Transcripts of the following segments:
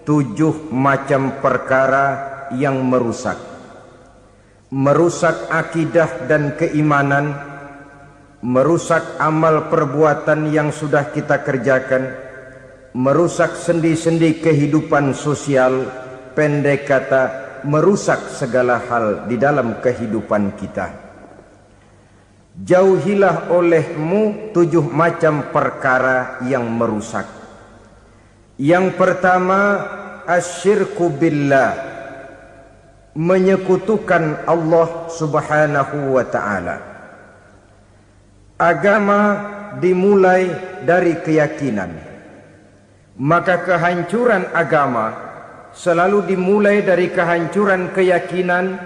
7 macam perkara yang merusak akidah dan keimanan, merusak amal perbuatan yang sudah kita kerjakan, merusak sendi-sendi kehidupan sosial, pendek kata merusak segala hal di dalam kehidupan kita. Jauhilah olehmu 7 macam perkara yang merusak. Yang pertama, asyirku billah, menyekutukan Allah subhanahu wa ta'ala. Agama dimulai dari keyakinan, maka kehancuran agama selalu dimulai dari kehancuran keyakinan,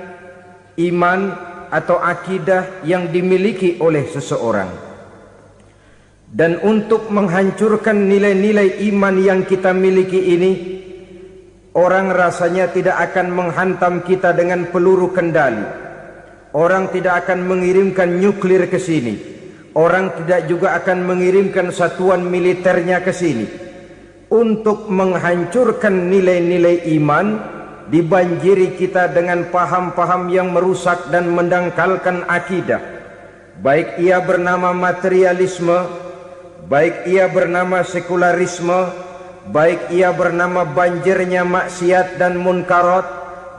iman atau akidah yang dimiliki oleh seseorang. Dan untuk menghancurkan nilai-nilai iman yang kita miliki ini, orang rasanya tidak akan menghantam kita dengan peluru kendali. Orang tidak akan mengirimkan nuklir ke sini. Orang tidak juga akan mengirimkan satuan militernya ke sini. Untuk menghancurkan nilai-nilai iman, dibanjiri kita dengan paham-paham yang merusak dan mendangkalkan akidah. Baik ia bernama materialisme, baik ia bernama sekularisme, baik ia bernama banjirnya maksiat dan munkarat,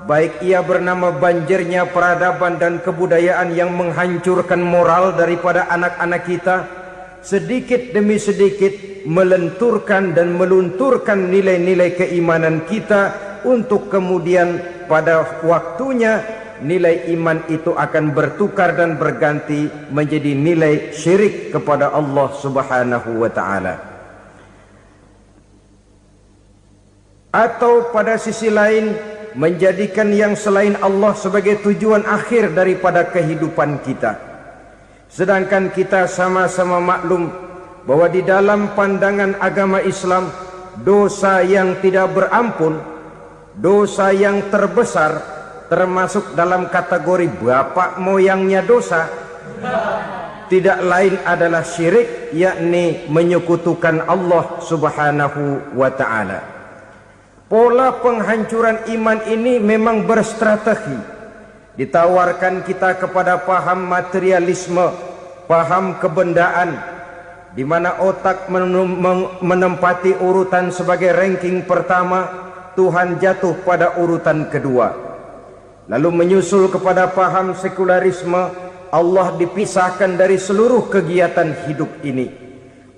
baik ia bernama banjirnya peradaban dan kebudayaan yang menghancurkan moral daripada anak-anak kita, sedikit demi sedikit melenturkan dan melunturkan nilai-nilai keimanan kita, untuk kemudian pada waktunya nilai iman itu akan bertukar dan berganti menjadi nilai syirik kepada Allah subhanahu wa ta'ala. Atau pada sisi lain, menjadikan yang selain Allah sebagai tujuan akhir daripada kehidupan kita. Sedangkan kita sama-sama maklum bahwa di dalam pandangan agama Islam, dosa yang tidak berampun, dosa yang terbesar, termasuk dalam kategori bapak moyangnya dosa, tidak lain adalah syirik, yakni menyekutukan Allah subhanahu wa ta'ala. Pola penghancuran iman ini memang berstrategi. Ditawarkan kita kepada paham materialisme, paham kebendaan, di mana otak menempati urutan sebagai ranking pertama, Tuhan jatuh pada urutan kedua. Lalu menyusul kepada paham sekularisme, Allah dipisahkan dari seluruh kegiatan hidup ini,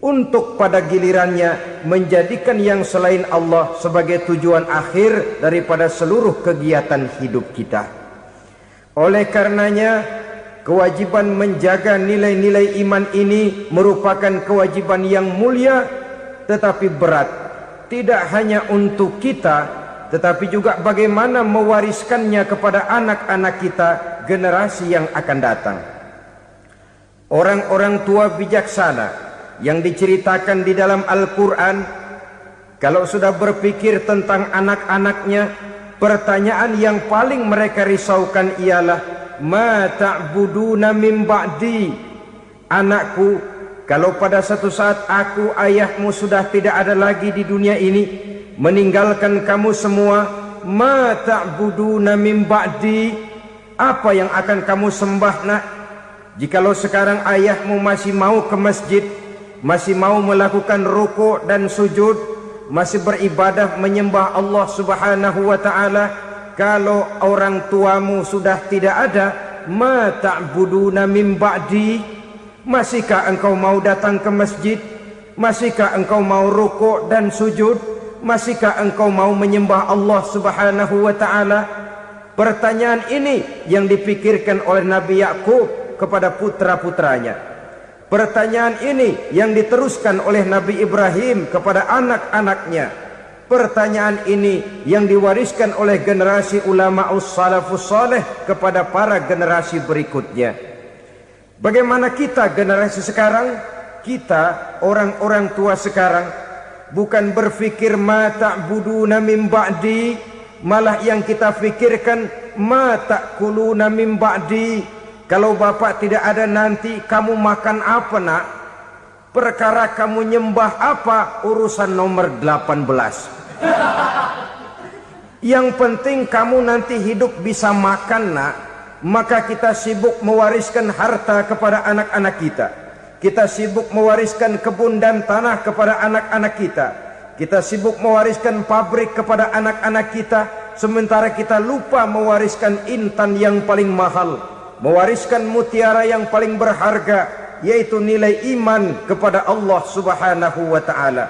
untuk pada gilirannya menjadikan yang selain Allah sebagai tujuan akhir daripada seluruh kegiatan hidup kita. Oleh karenanya, kewajiban menjaga nilai-nilai iman ini merupakan kewajiban yang mulia tetapi berat. Tidak hanya untuk kita, tetapi juga bagaimana mewariskannya kepada anak-anak kita, generasi yang akan datang. Orang-orang tua bijaksana yang diceritakan di dalam Al-Quran, kalau sudah berpikir tentang anak-anaknya, pertanyaan yang paling mereka risaukan ialah, ma ta'buduna min ba'di. Anakku, kalau pada satu saat aku, ayahmu sudah tidak ada lagi di dunia ini, meninggalkan kamu semua, ma ta'buduna min ba'di, apa yang akan kamu sembah nak? Jikalau sekarang ayahmu masih mau ke masjid, masih mau melakukan rukuk dan sujud, masih beribadah menyembah Allah subhanahu wa ta'ala, kalau orang tuamu sudah tidak ada, ma ta'buduna min ba'di, masihkah engkau mau datang ke masjid? Masihkah engkau mau rukuk dan sujud? Masihkah engkau mau menyembah Allah subhanahu wa ta'ala? Pertanyaan ini yang dipikirkan oleh Nabi Yakub kepada putra-putranya. Pertanyaan ini yang diteruskan oleh Nabi Ibrahim kepada anak-anaknya. Pertanyaan ini yang diwariskan oleh generasi ulama'us salafus saleh kepada para generasi berikutnya. Bagaimana kita generasi sekarang? Kita orang-orang tua sekarang bukan berfikir ma ta'buduna min ba'di, malah yang kita fikirkan ma ta'kuluna min ba'di. Kalau bapak tidak ada nanti kamu makan apa nak? Perkara kamu nyembah apa urusan nomor 18. Yang penting kamu nanti hidup bisa makan, nak. Maka kita sibuk mewariskan harta kepada anak-anak kita. Kita sibuk mewariskan kebun dan tanah kepada anak-anak kita. Kita sibuk mewariskan pabrik kepada anak-anak kita, sementara kita lupa mewariskan intan yang paling mahal, mewariskan mutiara yang paling berharga, yaitu nilai iman kepada Allah Subhanahu wa ta'ala.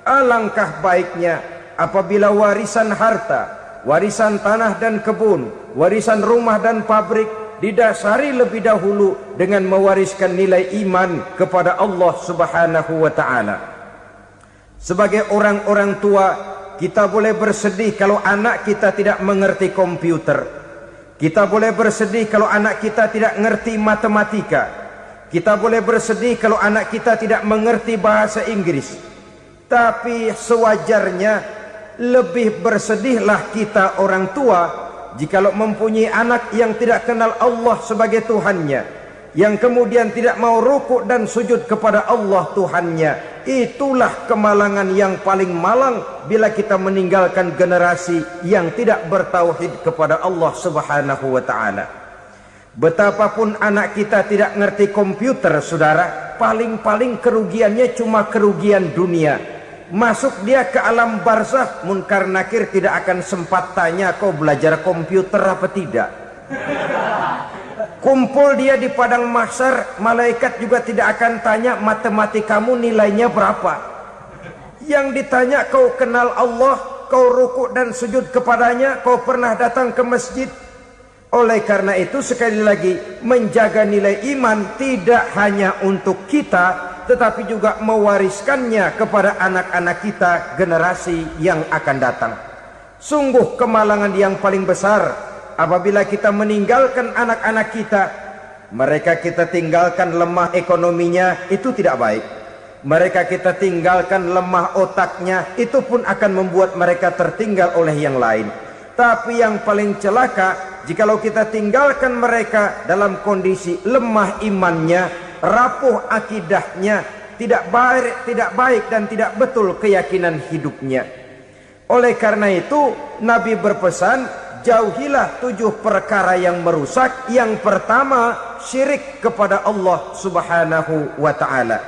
Alangkah baiknya apabila warisan harta, warisan tanah dan kebun, warisan rumah dan pabrik didasari lebih dahulu dengan mewariskan nilai iman kepada Allah Subhanahu wa ta'ala. Sebagai orang-orang tua, kita boleh bersedih kalau anak kita tidak mengerti komputer. Kita boleh bersedih kalau anak kita tidak mengerti matematika. Kita boleh bersedih kalau anak kita tidak mengerti bahasa Inggris. Tapi sewajarnya lebih bersedihlah kita orang tua jikalau mempunyai anak yang tidak kenal Allah sebagai Tuhannya, yang kemudian tidak mau rukuk dan sujud kepada Allah Tuhannya. Itulah kemalangan yang paling malang bila kita meninggalkan generasi yang tidak bertauhid kepada Allah Subhanahu wa ta'ala. Betapapun anak kita tidak ngerti komputer, saudara, paling-paling kerugiannya cuma kerugian dunia. Masuk dia ke alam barzakh, munkar nakir tidak akan sempat tanya kau belajar komputer apa tidak. Kumpul dia di padang mahsyar, malaikat juga tidak akan tanya matematikamu nilainya berapa. Yang ditanya kau kenal Allah, kau rukuk dan sujud kepadanya, kau pernah datang ke masjid. Oleh karena itu sekali lagi, menjaga nilai iman tidak hanya untuk kita, tetapi juga mewariskannya kepada anak-anak kita, generasi yang akan datang. Sungguh kemalangan yang paling besar apabila kita meninggalkan anak-anak kita. Mereka kita tinggalkan lemah ekonominya, itu tidak baik. Mereka kita tinggalkan lemah otaknya, itu pun akan membuat mereka tertinggal oleh yang lain. Tapi yang paling celaka, jikalau kita tinggalkan mereka dalam kondisi lemah imannya, rapuh akidahnya, tidak baik dan tidak betul keyakinan hidupnya. Oleh karena itu Nabi berpesan, jauhilah 7 perkara yang merusak. Yang pertama, syirik kepada Allah Subhanahu wa ta'ala.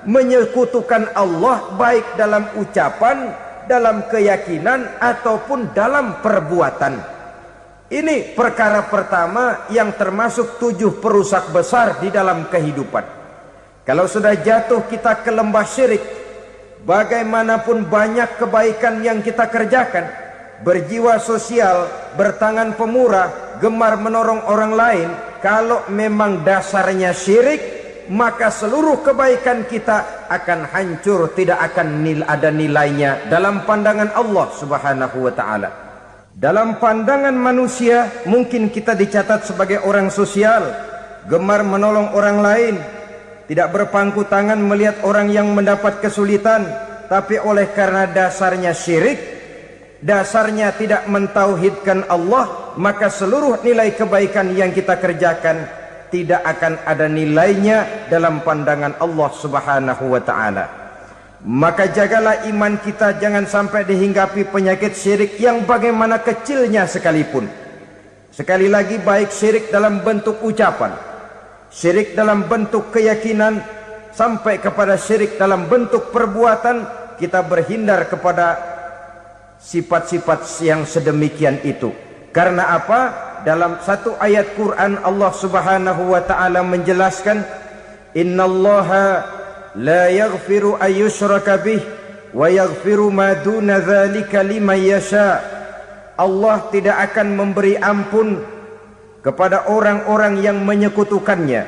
Menyekutukan Allah baik dalam ucapan, dalam keyakinan ataupun dalam perbuatan. Ini perkara pertama yang termasuk 7 perusak besar di dalam kehidupan. Kalau sudah jatuh kita ke lembah syirik, bagaimanapun banyak kebaikan yang kita kerjakan, berjiwa sosial, bertangan pemurah, gemar menolong orang lain, kalau memang dasarnya syirik, maka seluruh kebaikan kita akan hancur, tidak akan ada nilainya dalam pandangan Allah Subhanahu wa ta'ala. Dalam pandangan manusia, mungkin kita dicatat sebagai orang sosial, gemar menolong orang lain, tidak berpangku tangan melihat orang yang mendapat kesulitan. Tapi oleh karena dasarnya syirik, dasarnya tidak mentauhidkan Allah, maka seluruh nilai kebaikan yang kita kerjakan tidak akan ada nilainya dalam pandangan Allah Subhanahu wa ta'ala. Maka jagalah iman kita, jangan sampai dihinggapi penyakit syirik yang bagaimana kecilnya sekalipun. Sekali lagi, baik syirik dalam bentuk ucapan, syirik dalam bentuk keyakinan, sampai kepada syirik dalam bentuk perbuatan, kita berhindar kepada sifat-sifat yang sedemikian itu. Karena apa? Dalam satu ayat Quran Allah Subhanahu wa ta'ala menjelaskan, innallaha la yaghfiru ayyushraka bih wa yaghfiru ma duna dzalika liman yasha. Allah tidak akan memberi ampun kepada orang-orang yang menyekutukannya,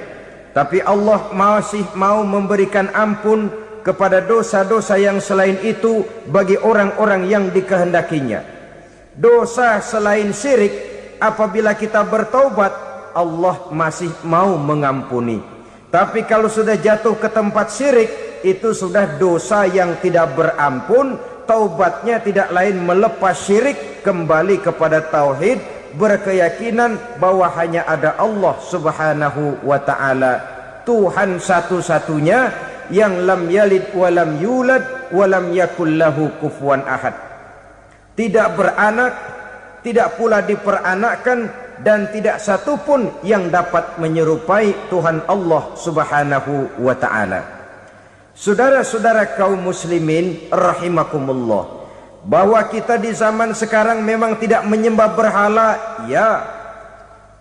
tapi Allah masih mau memberikan ampun kepada dosa-dosa yang selain itu bagi orang-orang yang dikehendakinya. Dosa selain syirik, apabila kita bertaubat, Allah masih mau mengampuni. Tapi kalau sudah jatuh ke tempat syirik, itu sudah dosa yang tidak berampun. Taubatnya tidak lain melepas syirik, kembali kepada tauhid, berkeyakinan bahwa hanya ada Allah Subhanahu wa ta'ala, Tuhan satu-satunya, yang lam yalid walam yulad walam yakul lahu kufuwan ahad. tidak beranak, tidak pula diperanakkan, dan tidak satupun yang dapat menyerupai Tuhan Allah Subhanahu wa ta'ala. Saudara-saudara kaum muslimin rahimakumullah, bahwa kita di zaman sekarang memang tidak menyembah berhala, ya.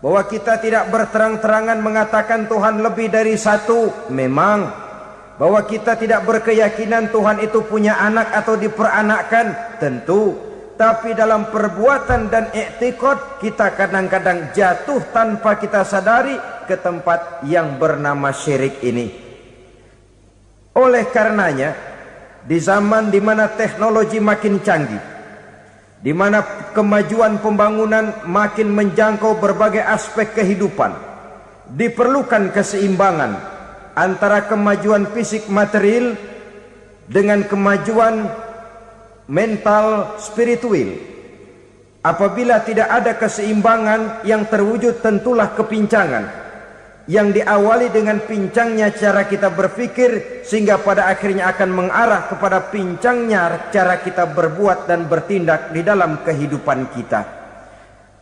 Bahwa kita tidak berterang-terangan mengatakan Tuhan lebih dari satu, memang. Bahwa kita tidak berkeyakinan Tuhan itu punya anak atau diperanakkan, tentu. Tapi dalam perbuatan dan i'tiqad kita kadang-kadang jatuh tanpa kita sadari ke tempat yang bernama syirik ini. Oleh karenanya, di zaman di mana teknologi makin canggih, di mana kemajuan pembangunan makin menjangkau berbagai aspek kehidupan, diperlukan keseimbangan antara kemajuan fisik material dengan kemajuan mental spiritual. Apabila tidak ada keseimbangan yang terwujud, tentulah kepincangan yang diawali dengan pincangnya cara kita berpikir, sehingga pada akhirnya akan mengarah kepada pincangnya cara kita berbuat dan bertindak di dalam kehidupan kita.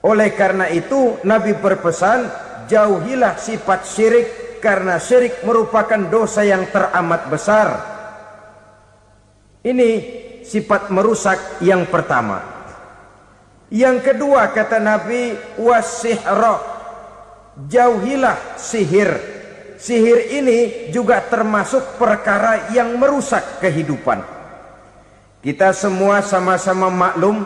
Oleh karena itu Nabi berpesan, jauhilah sifat syirik, karena syirik merupakan dosa yang teramat besar. Ini sifat merusak yang pertama. Yang kedua kata Nabi, wasihra, jauhilah sihir. Sihir ini juga termasuk perkara yang merusak kehidupan. Kita semua sama-sama maklum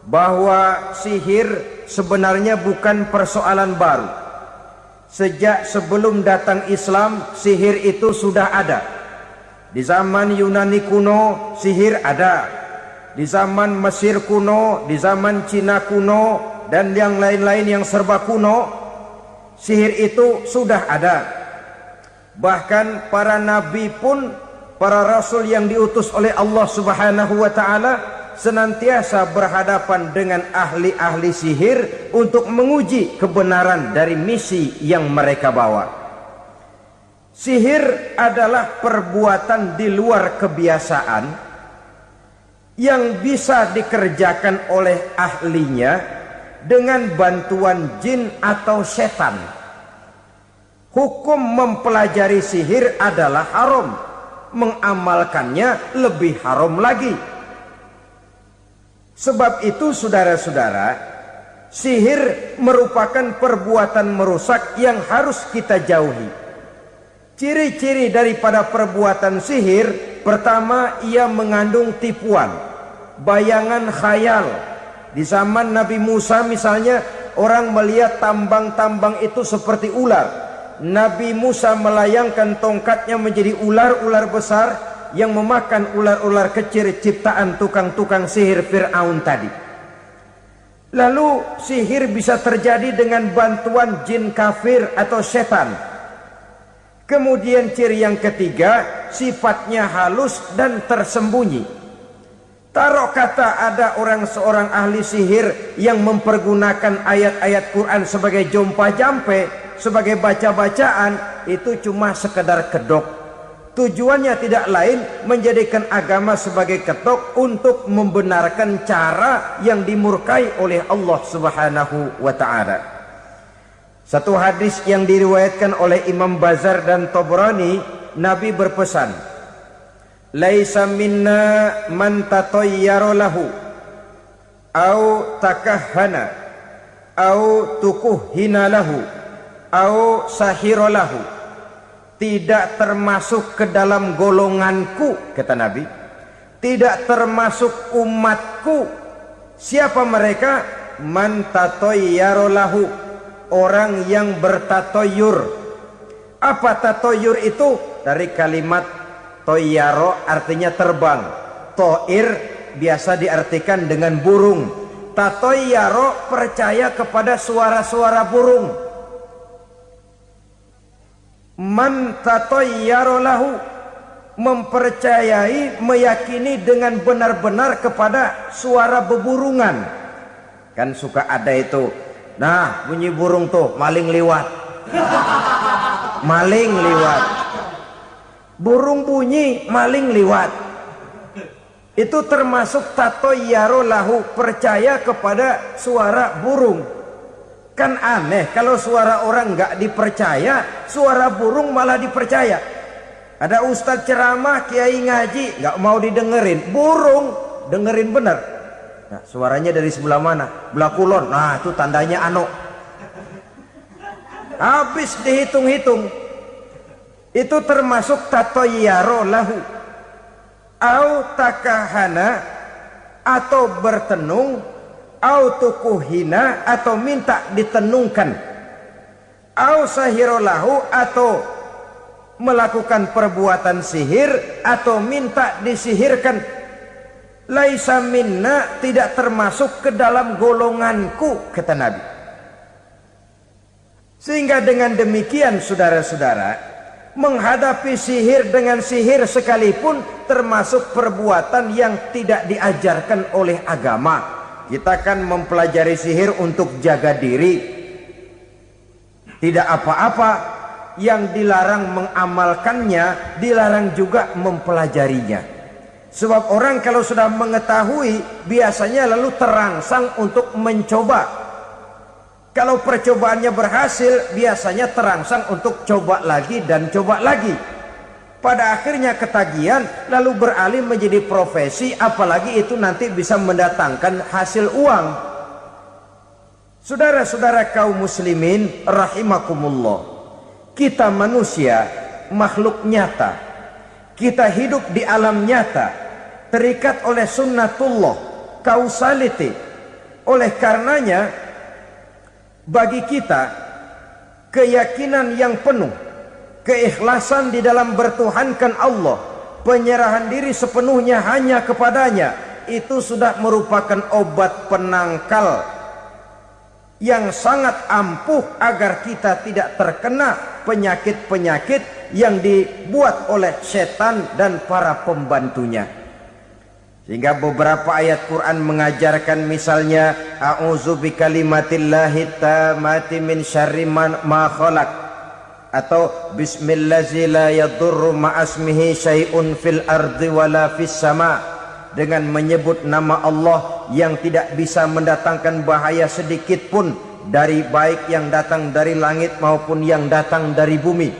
bahwa sihir sebenarnya bukan persoalan baru. Sejak sebelum datang Islam, sihir itu sudah ada. Di zaman Yunani kuno, sihir ada. Di zaman Mesir kuno, di zaman Cina kuno, dan yang lain-lain yang serba kuno, sihir itu sudah ada. Bahkan para nabi pun, para rasul yang diutus oleh Allah Subhanahu wa ta'ala, senantiasa berhadapan dengan ahli-ahli sihir untuk menguji kebenaran dari misi yang mereka bawa. Sihir adalah perbuatan di luar kebiasaan yang bisa dikerjakan oleh ahlinya dengan bantuan jin atau setan. Hukum mempelajari sihir adalah haram, mengamalkannya lebih haram lagi. Sebab itu saudara-saudara, sihir merupakan perbuatan merusak yang harus kita jauhi. Ciri-ciri daripada perbuatan sihir, pertama, ia mengandung tipuan, bayangan khayal. Di zaman Nabi Musa misalnya, orang melihat tambang-tambang itu seperti ular. Nabi Musa melayangkan tongkatnya menjadi ular-ular besar yang memakan ular-ular kecil ciptaan tukang-tukang sihir Fir'aun tadi. Lalu sihir bisa terjadi dengan bantuan jin kafir atau setan. Kemudian ciri yang ketiga, sifatnya halus dan tersembunyi. Taruh kata ada seorang ahli sihir yang mempergunakan ayat-ayat Quran sebagai jompa-jampe, sebagai baca-bacaan, itu cuma sekedar kedok. Tujuannya tidak lain menjadikan agama sebagai ketok untuk membenarkan cara yang dimurkai oleh Allah Subhanahu wa ta'ala. Satu hadis yang diriwayatkan oleh Imam Bazar dan Tabrani, Nabi berpesan, laisa minna man tatayyara lahu au takahhana au tukuhhina lahu au sahira lahu. Tidak termasuk ke dalam golonganku, kata Nabi. Tidak termasuk umatku. Siapa mereka? Man tatayyara lahu, orang yang bertatoyur. Apa tatoyur itu? Dari kalimat toyaro, artinya terbang. Toir biasa diartikan dengan burung. Tatoyaro percaya kepada suara-suara burung. Man tatayyara lahu, mempercayai, meyakini dengan benar-benar kepada suara beburungan. Kan suka ada itu, nah bunyi burung tuh, maling liwat. Maling liwat. Burung bunyi, maling liwat. Itu termasuk tatoyaro lahu, percaya kepada suara burung. Kan aneh kalau suara orang nggak dipercaya, suara burung malah dipercaya. Ada ustadz ceramah, kiai ngaji, nggak mau didengerin, burung dengerin bener. Nah, suaranya dari sebelah mana? Belah kulon. Nah, itu tandanya ano. Habis dihitung-hitung. Itu termasuk tatoyaro lahu. Au takahana, atau bertenung, au tukuhina, atau minta ditenungkan. Au sahiro lahu, atau melakukan perbuatan sihir, atau minta disihirkan. Laisa minna, tidak termasuk ke dalam golonganku, kata Nabi. Sehingga dengan demikian saudara-saudara, menghadapi sihir dengan sihir sekalipun termasuk perbuatan yang tidak diajarkan oleh agama. Kita kan mempelajari sihir untuk jaga diri, tidak apa-apa. Yang dilarang mengamalkannya, dilarang juga mempelajarinya. Sebab orang kalau sudah mengetahui, biasanya lalu terangsang untuk mencoba. Kalau percobaannya berhasil, biasanya terangsang untuk coba lagi dan coba lagi. Pada akhirnya ketagihan, lalu beralih menjadi profesi, apalagi itu nanti bisa mendatangkan hasil uang. Saudara-saudara kaum muslimin rahimakumullah, kita manusia makhluk nyata, kita hidup di alam nyata, terikat oleh sunnatullah, causality. Oleh karenanya bagi kita keyakinan yang penuh, keikhlasan di dalam bertuhankan Allah, penyerahan diri sepenuhnya hanya kepadanya, itu sudah merupakan obat penangkal yang sangat ampuh agar kita tidak terkena penyakit-penyakit yang dibuat oleh setan dan para pembantunya. Sehingga beberapa ayat Quran mengajarkan, misalnya a'udzu bikalimatillahi tammati min syarri ma khalaq, atau bismillazi la yadurru ma'asmihi syai'un fil ardi wala fis sama, dengan menyebut nama Allah yang tidak bisa mendatangkan bahaya sedikit pun, dari baik yang datang dari langit maupun yang datang dari bumi.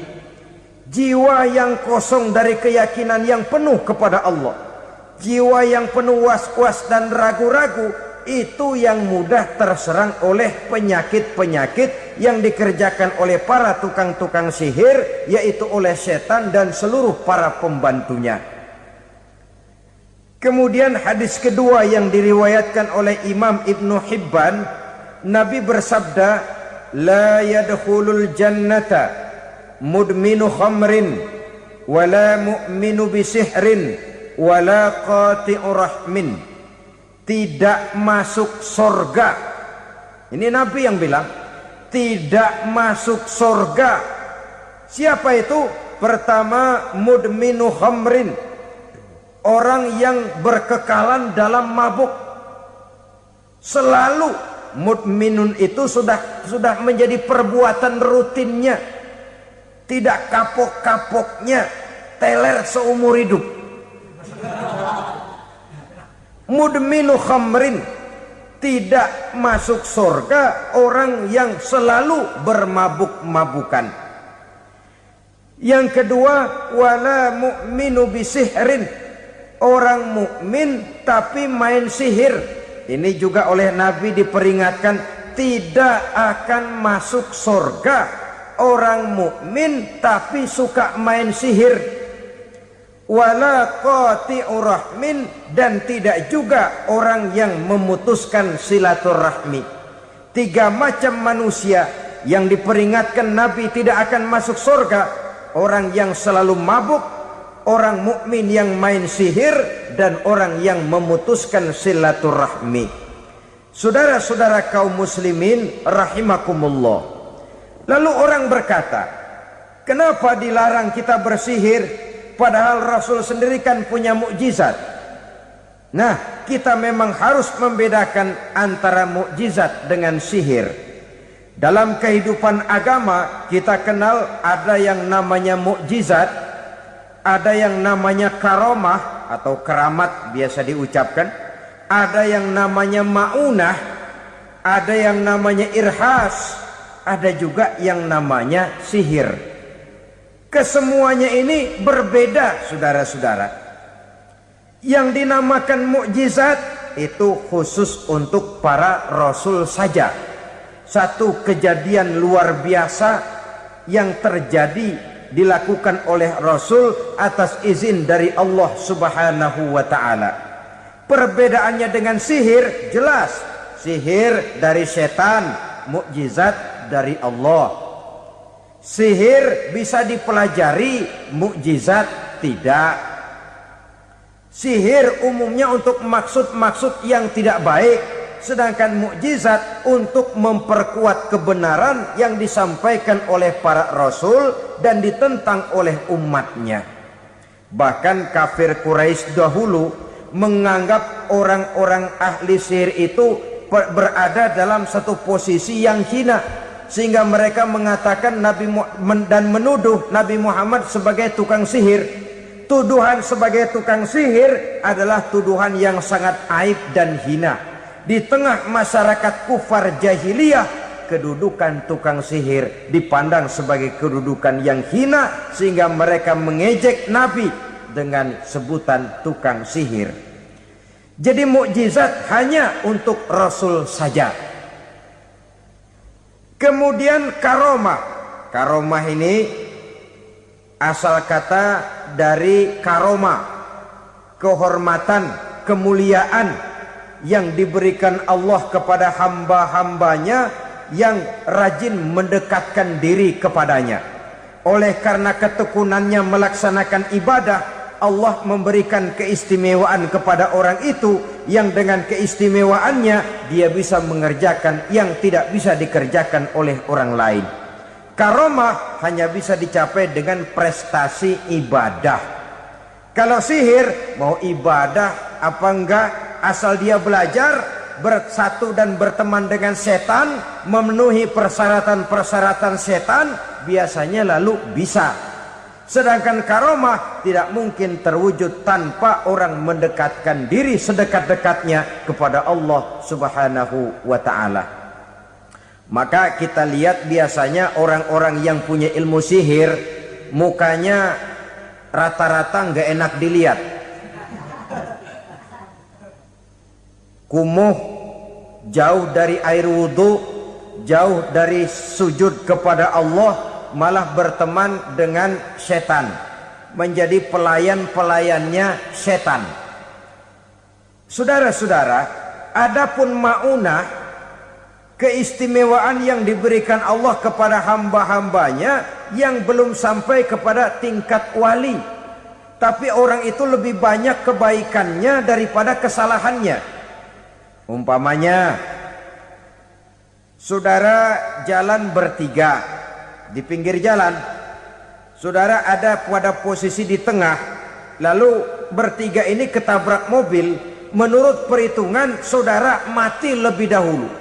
Jiwa yang kosong dari keyakinan yang penuh kepada Allah, jiwa yang penuh was-was dan ragu-ragu, itu yang mudah terserang oleh penyakit-penyakit yang dikerjakan oleh para tukang-tukang sihir, yaitu oleh setan dan seluruh para pembantunya. Kemudian hadis kedua yang diriwayatkan oleh Imam Ibnu Hibban, Nabi bersabda, la yadkhulul jannata mudminu khamrin wala mu'minu bisihrin wala qati'u rahmin. Tidak masuk surga. Ini Nabi yang bilang, tidak masuk surga. Siapa itu? Pertama, mudminu khamrin, orang yang berkekalan dalam mabuk. Selalu mudminun itu sudah menjadi perbuatan rutinnya, tidak kapok-kapoknya, teler seumur hidup. Mudminu khamrin, tidak masuk surga orang yang selalu bermabuk-mabukan. Yang kedua, wala mu'minu bisihrin, orang mukmin tapi main sihir. Ini juga oleh Nabi diperingatkan, tidak akan masuk surga orang mukmin tapi suka main sihir. Wala qati'u rahmin, dan tidak juga orang yang memutuskan silaturahmi. Tiga macam manusia yang diperingatkan Nabi tidak akan masuk surga: orang yang selalu mabuk, orang mukmin yang main sihir, dan orang yang memutuskan silaturahmi. Saudara-saudara kaum muslimin rahimakumullah. Lalu orang berkata, kenapa dilarang kita bersihir? Padahal Rasul sendiri kan punya mukjizat. Nah, kita memang harus membedakan antara mukjizat dengan sihir. Dalam kehidupan agama kita kenal ada yang namanya mukjizat, ada yang namanya karamah, atau keramat biasa diucapkan, ada yang namanya maunah, ada yang namanya irhas, ada juga yang namanya sihir. Kesemuanya ini berbeda, saudara-saudara. Yang dinamakan mukjizat itu khusus untuk para rasul saja. Satu kejadian luar biasa yang terjadi dilakukan oleh rasul atas izin dari Allah Subhanahu wa taala. Perbedaannya dengan sihir jelas. Sihir dari setan, mukjizat dari Allah. Sihir bisa dipelajari, mukjizat tidak. Sihir umumnya untuk maksud-maksud yang tidak baik, sedangkan mukjizat untuk memperkuat kebenaran yang disampaikan oleh para rasul dan ditentang oleh umatnya. Bahkan kafir Quraisy dahulu menganggap orang-orang ahli sihir itu berada dalam satu posisi yang hina, sehingga mereka mengatakan dan menuduh Nabi Muhammad sebagai tukang sihir. Tuduhan sebagai tukang sihir adalah tuduhan yang sangat aib dan hina. Di tengah masyarakat kufar jahiliyah, kedudukan tukang sihir dipandang sebagai kedudukan yang hina, sehingga mereka mengejek Nabi dengan sebutan tukang sihir. Jadi mukjizat hanya untuk Rasul saja. Kemudian karomah. Karomah ini asal kata dari karomah, kehormatan, kemuliaan yang diberikan Allah kepada hamba-hambanya yang rajin mendekatkan diri kepadanya. Oleh karena ketekunannya melaksanakan ibadah, Allah memberikan keistimewaan kepada orang itu, yang dengan keistimewaannya dia bisa mengerjakan yang tidak bisa dikerjakan oleh orang lain. Karomah hanya bisa dicapai dengan prestasi ibadah. Kalau sihir, mau ibadah apa enggak, asal dia belajar, bersatu dan berteman dengan setan, memenuhi persyaratan-persyaratan setan, biasanya lalu bisa. Sedangkan karomah tidak mungkin terwujud tanpa orang mendekatkan diri sedekat-dekatnya kepada Allah Subhanahu wa ta'ala. Maka kita lihat biasanya orang-orang yang punya ilmu sihir, mukanya rata-rata nggak enak dilihat. Kumuh, jauh dari air wudhu, jauh dari sujud kepada Allah, malah berteman dengan setan, menjadi pelayan-pelayannya setan. Saudara-saudara, adapun maunah, keistimewaan yang diberikan Allah kepada hamba-hambanya yang belum sampai kepada tingkat wali, tapi orang itu lebih banyak kebaikannya daripada kesalahannya. Umpamanya, saudara jalan bertiga di pinggir jalan, saudara ada pada posisi di tengah, lalu bertiga ini ketabrak mobil. Menurut perhitungan saudara mati lebih dahulu,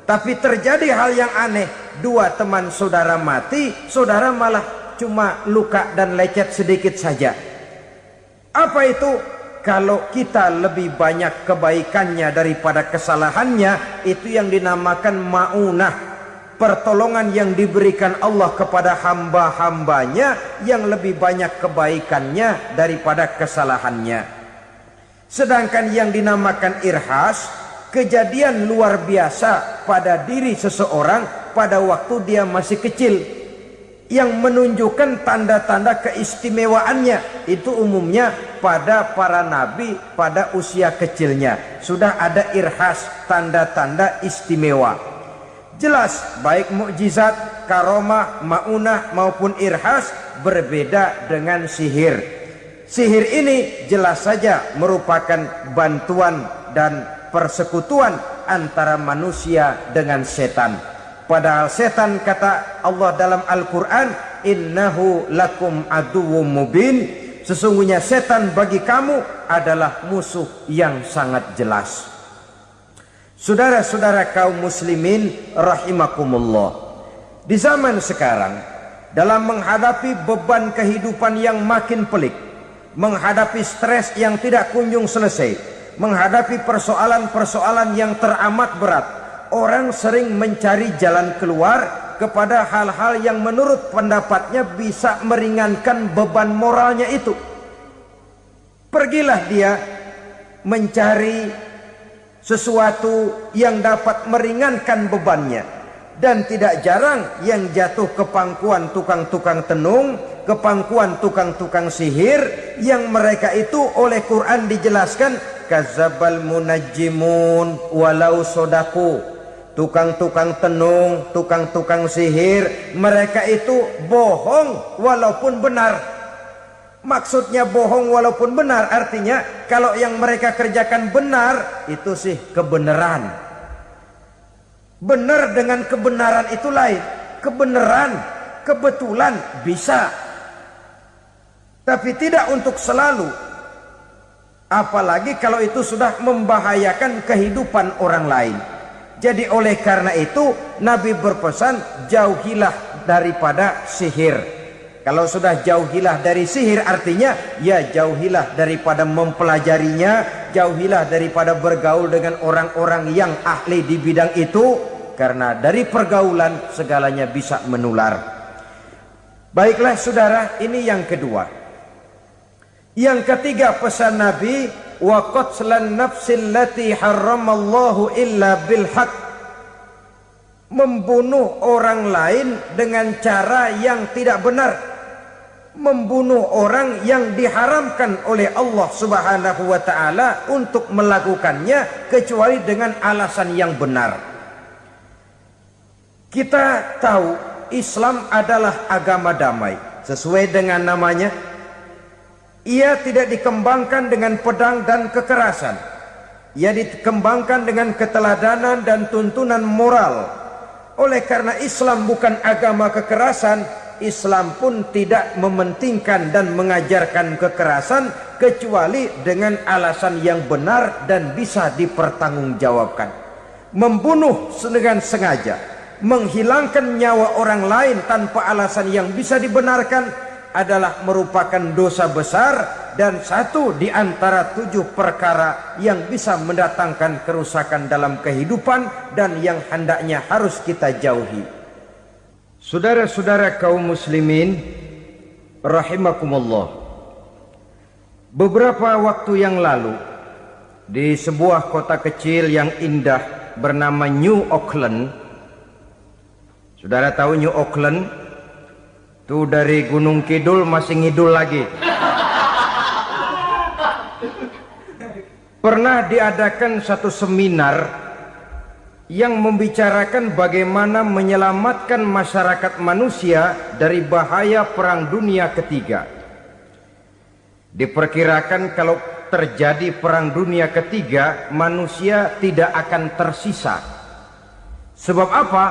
tapi terjadi hal yang aneh, dua teman saudara mati, saudara malah cuma luka dan lecet sedikit saja. Apa itu? Kalau kita lebih banyak kebaikannya daripada kesalahannya, itu yang dinamakan maunah, pertolongan yang diberikan Allah kepada hamba-hambanya yang lebih banyak kebaikannya daripada kesalahannya. Sedangkan yang dinamakan irhas, kejadian luar biasa pada diri seseorang pada waktu dia masih kecil, yang menunjukkan tanda-tanda keistimewaannya. Itu umumnya pada para nabi pada usia kecilnya sudah ada irhas, tanda-tanda istimewa. Jelas baik mukjizat, karomah, maunah maupun irhas berbeda dengan sihir. Sihir ini jelas saja merupakan bantuan dan persekutuan antara manusia dengan setan. Padahal setan, kata Allah dalam Al-Quran, innahu lakum aduwwum mubin, sesungguhnya setan bagi kamu adalah musuh yang sangat jelas. Saudara-saudara kaum muslimin rahimakumullah, di zaman sekarang dalam menghadapi beban kehidupan yang makin pelik, menghadapi stres yang tidak kunjung selesai, menghadapi persoalan-persoalan yang teramat berat, orang sering mencari jalan keluar kepada hal-hal yang menurut pendapatnya bisa meringankan beban moralnya itu. Pergilah dia mencari sesuatu yang dapat meringankan bebannya. Dan tidak jarang yang jatuh ke pangkuan tukang-tukang tenung, ke pangkuan tukang-tukang sihir, yang mereka itu oleh Quran dijelaskan kadzabal munajjimun walau sodaku. Tukang-tukang tenung, tukang-tukang sihir, mereka itu bohong walaupun benar. Maksudnya bohong walaupun benar artinya kalau yang mereka kerjakan benar, itu sih kebenaran. Benar dengan kebenaran itu lain. Kebenaran, kebetulan bisa, tapi tidak untuk selalu. Apalagi kalau itu sudah membahayakan kehidupan orang lain. Jadi oleh karena itu Nabi berpesan, jauhilah daripada sihir. Kalau sudah jauhilah dari sihir artinya ya jauhilah daripada mempelajarinya, jauhilah daripada bergaul dengan orang-orang yang ahli di bidang itu, karena dari pergaulan segalanya bisa menular. Baiklah saudara, ini yang kedua. Yang ketiga pesan Nabi, wa qatlan nafsil lati harramallahu illa bil haq. Membunuh orang lain dengan cara yang tidak benar, membunuh orang yang diharamkan oleh Allah Subhanahu wa taala untuk melakukannya kecuali dengan alasan yang benar. Kita tahu Islam adalah agama damai sesuai dengan namanya. Ia tidak dikembangkan dengan pedang dan kekerasan. Ia dikembangkan dengan keteladanan dan tuntunan moral. Oleh karena Islam bukan agama kekerasan, Islam pun tidak mementingkan dan mengajarkan kekerasan kecuali dengan alasan yang benar dan bisa dipertanggungjawabkan. Membunuh dengan sengaja, menghilangkan nyawa orang lain tanpa alasan yang bisa dibenarkan adalah merupakan dosa besar dan satu di antara 7 perkara yang bisa mendatangkan kerusakan dalam kehidupan dan yang hendaknya harus kita jauhi. Saudara-saudara kaum muslimin rahimakumullah, beberapa waktu yang lalu di sebuah kota kecil yang indah bernama New Auckland. Saudara tahu New Auckland? Itu dari Gunung Kidul masih ngidul lagi. Pernah diadakan satu seminar yang membicarakan bagaimana menyelamatkan masyarakat manusia dari bahaya Perang Dunia Ketiga. Diperkirakan kalau terjadi Perang Dunia Ketiga, manusia tidak akan tersisa. Sebab apa?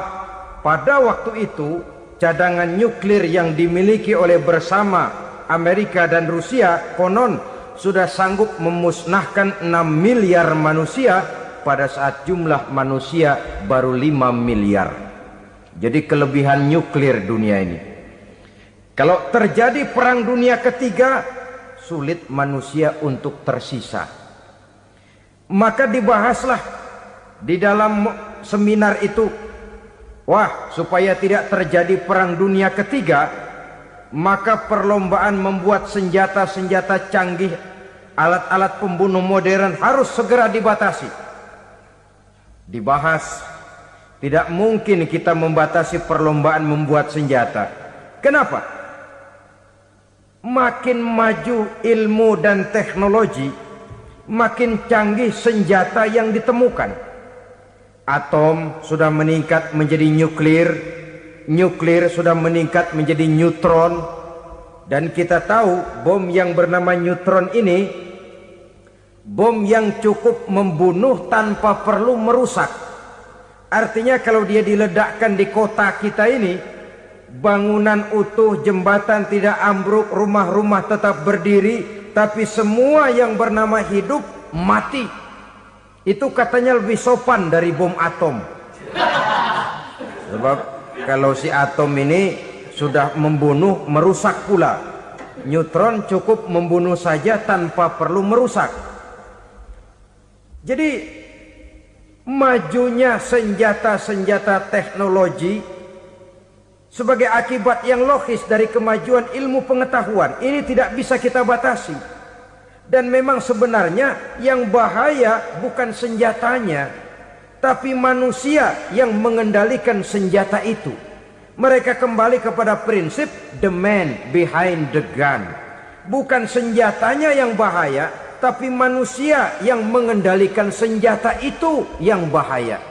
Pada waktu itu cadangan nuklir yang dimiliki oleh bersama Amerika dan Rusia konon sudah sanggup memusnahkan 6 miliar manusia pada saat jumlah manusia baru 5 miliar. Jadi kelebihan nuklir dunia ini. Kalau terjadi Perang Dunia Ketiga, sulit manusia untuk tersisa. Maka dibahaslah di dalam seminar itu, wah, supaya tidak terjadi Perang Dunia Ketiga, maka perlombaan membuat senjata-senjata canggih, alat-alat pembunuh modern harus segera dibatasi. Dibahas, tidak mungkin kita membatasi perlombaan membuat senjata. Kenapa? Makin maju ilmu dan teknologi, makin canggih senjata yang ditemukan. Atom sudah meningkat menjadi nuklir, nuklir sudah meningkat menjadi neutron, dan kita tahu bom yang bernama neutron ini bom yang cukup membunuh tanpa perlu merusak. Artinya kalau dia diledakkan di kota kita ini, bangunan utuh, jembatan tidak ambruk, rumah-rumah tetap berdiri, tapi semua yang bernama hidup mati. Itu katanya lebih sopan dari bom atom. Sebab kalau si atom ini sudah membunuh, merusak pula. Neutron cukup membunuh saja tanpa perlu merusak. Jadi majunya senjata-senjata teknologi sebagai akibat yang logis dari kemajuan ilmu pengetahuan ini tidak bisa kita batasi. Dan memang sebenarnya yang bahaya bukan senjatanya, tapi manusia yang mengendalikan senjata itu. Mereka kembali kepada prinsip the man behind the gun. Bukan senjatanya yang bahaya, tapi manusia yang mengendalikan senjata itu yang bahaya.